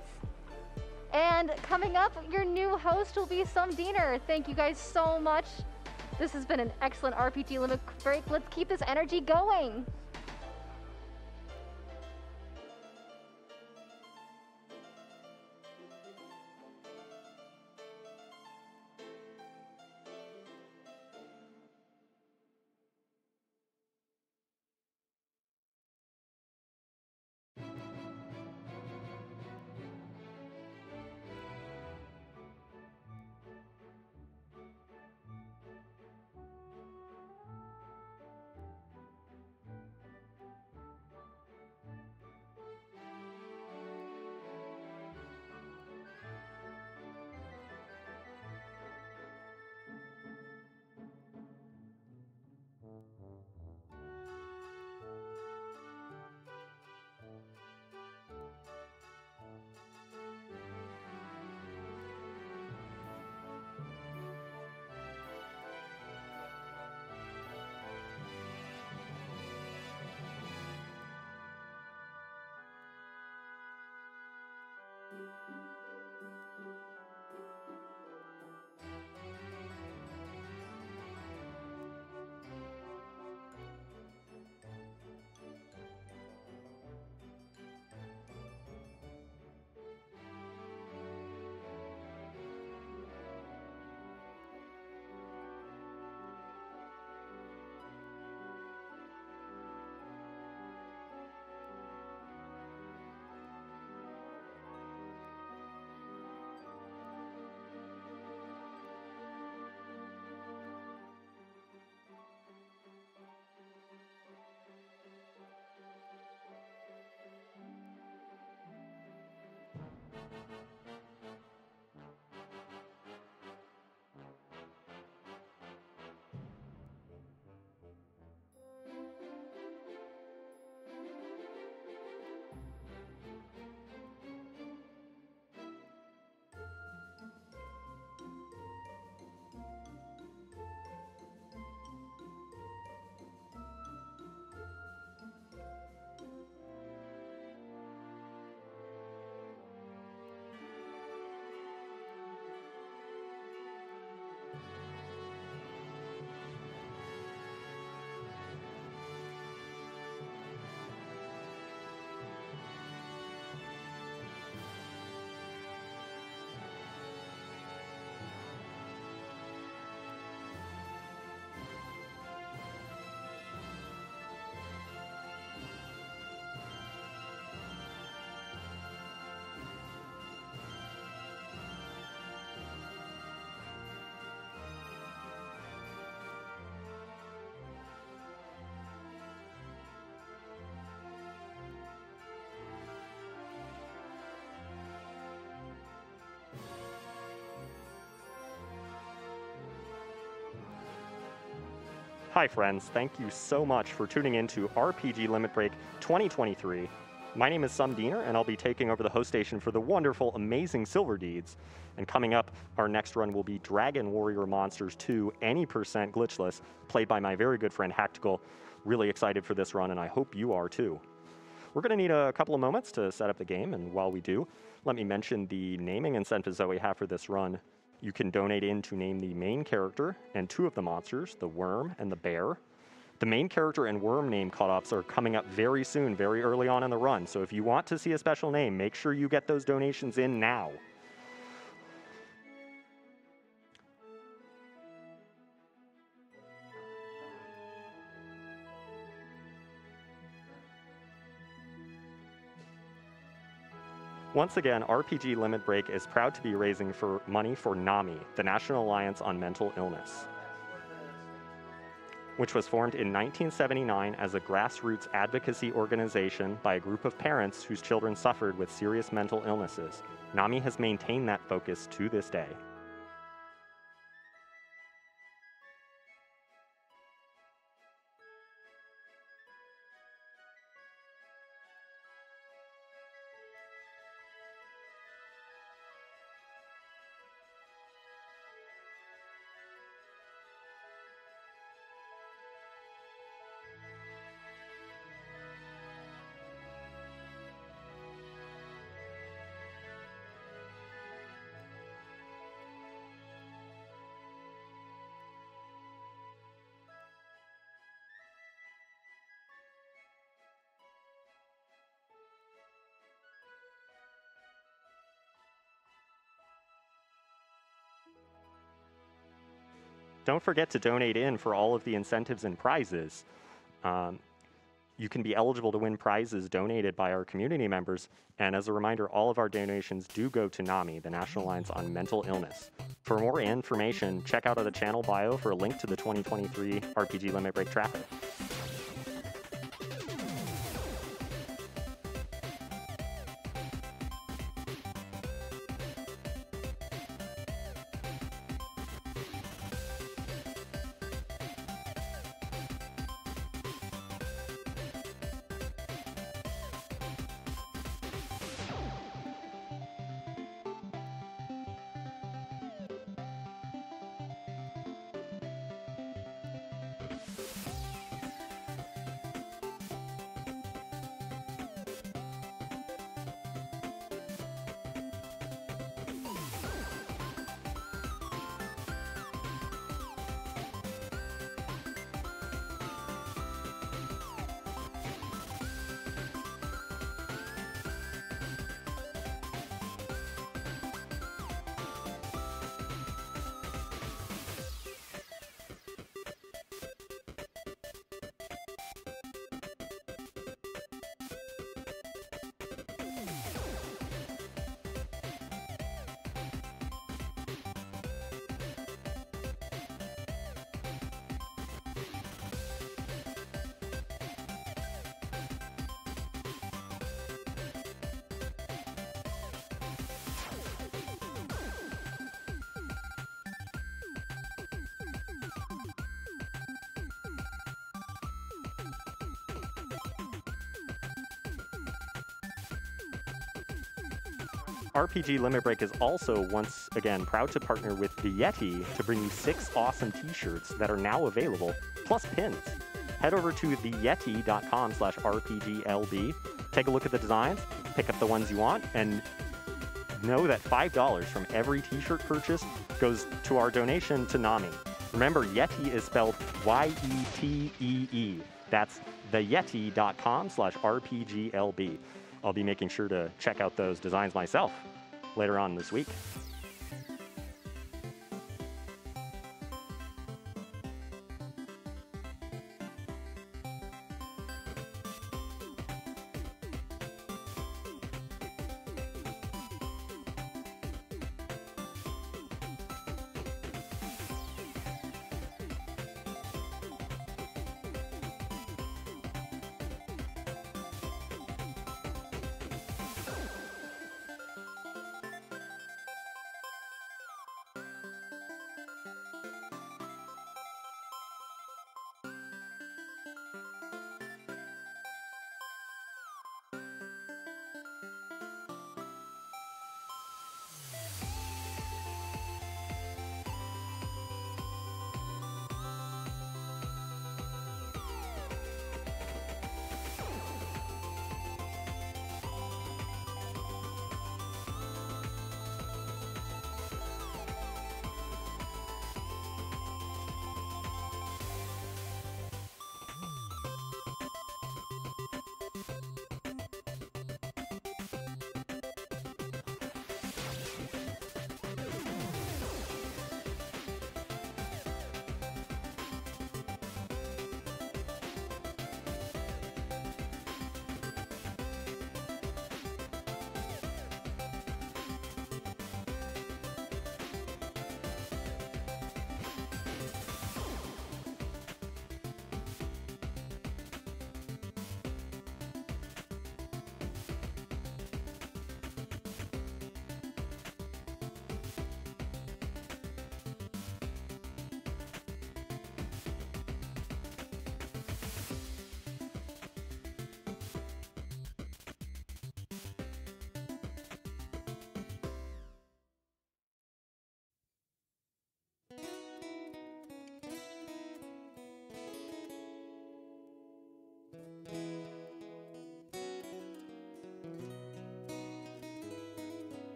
And coming up, your new host will be Some Diener. Thank you guys so much. This has been an excellent RPG Limit Break. Let's keep this energy going. Hi friends, thank you so much for tuning in to RPG Limit Break 2023. My name is Sum Diener, and I'll be taking over the host station for the wonderful, amazing Silver Deeds. And coming up, our next run will be Dragon Warrior Monsters 2 Any% Glitchless, played by my very good friend Hactical. Really excited for this run, and I hope you are too. We're going to need a couple of moments to set up the game, and while we do, let me mention the naming incentives that we have for this run. You can donate in to name the main character and two of the monsters, the worm and the bear. The main character and worm name cutoffs are coming up very soon, very early on in the run, so if you want to see a special name, make sure you get those donations in now. Once again, RPG Limit Break is proud to be raising money for NAMI, the National Alliance on Mental Illness, which was formed in 1979 as a grassroots advocacy organization by a group of parents whose children suffered with serious mental illnesses. NAMI has maintained that focus to this day. Don't forget to donate in for all of the incentives and prizes. You can be eligible to win prizes donated by our community members. And as a reminder, all of our donations do go to NAMI, the National Alliance on Mental Illness. For more information, check out the channel bio for a link to the 2023 RPG Limit Break traffic. RPG Limit Break is also, once again, proud to partner with the Yeti to bring you 6 awesome t-shirts that are now available, plus pins. Head over to theyeti.com/RPGLB, take a look at the designs, pick up the ones you want, and know that $5 from every t-shirt purchase goes to our donation to NAMI. Remember, Yeti is spelled Y-E-T-E-E. That's theyeti.com/RPGLB. I'll be making sure to check out those designs myself later on this week.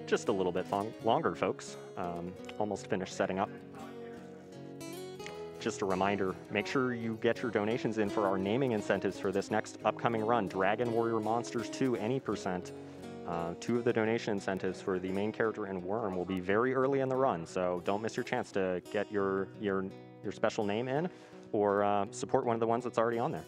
just a little bit longer, folks. Almost finished setting up. Just a reminder, make sure you get your donations in for our naming incentives for this next upcoming run, Dragon Warrior Monsters 2, any %. 2 of the donation incentives for the main character and Worm will be very early in the run, so don't miss your chance to get your special name in, or support one of the ones that's already on there.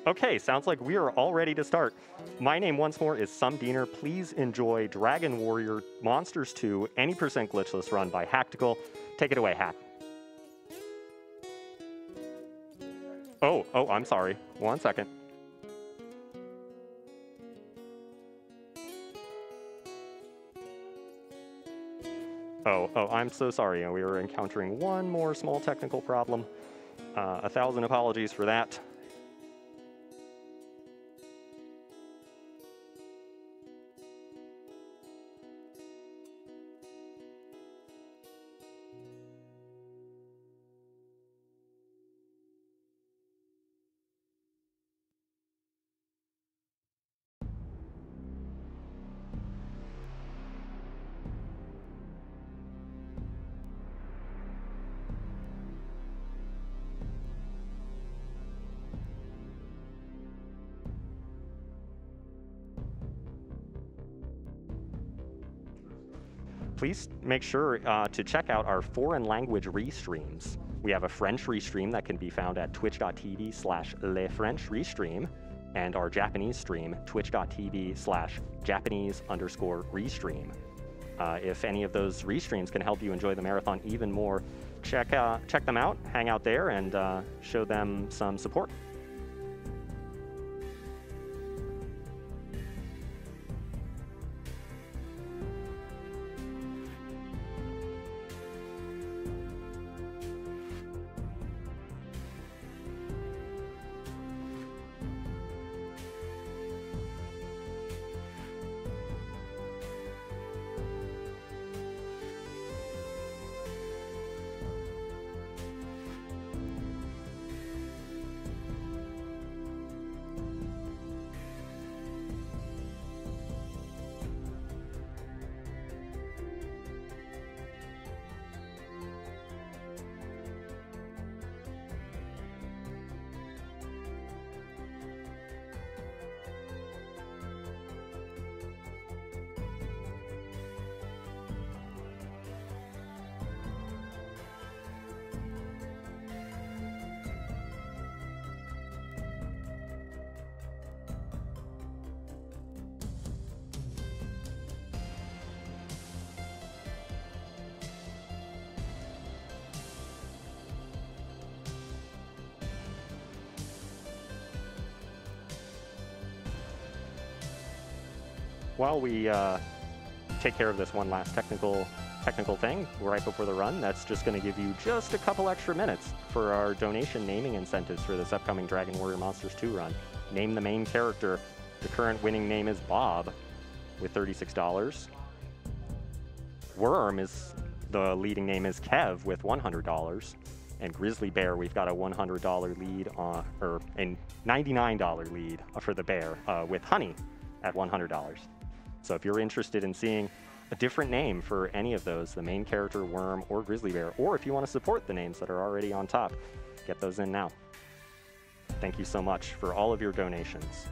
Okay, sounds like we are all ready to start. My name once more is Some Diener. Please enjoy Dragon Warrior Monsters 2, any % glitchless run by Hactical. Take it away, Hack. Oh, I'm sorry. 1 second. Oh, I'm so sorry. We were encountering one more small technical problem. 1,000 apologies for that. Please make sure to check out our foreign language restreams. We have a French restream that can be found at twitch.tv/lefrenchrestream, and our Japanese stream, twitch.tv/Japanese_restream. If any of those restreams can help you enjoy the marathon even more, check them out, hang out there, and show them some support. while we take care of this one last technical thing right before the run, that's just going to give you just a couple extra minutes for our donation naming incentives for this upcoming Dragon Warrior Monsters 2 run. Name the main character. The current winning name is Bob with $36. Worm is the leading name is Kev with $100. And Grizzly Bear, we've got a $100 lead on, or a $99 lead for the bear with Honey at $100. So if you're interested in seeing a different name for any of those, the main character, Worm, or Grizzly Bear, or if you want to support the names that are already on top, get those in now. Thank you so much for all of your donations.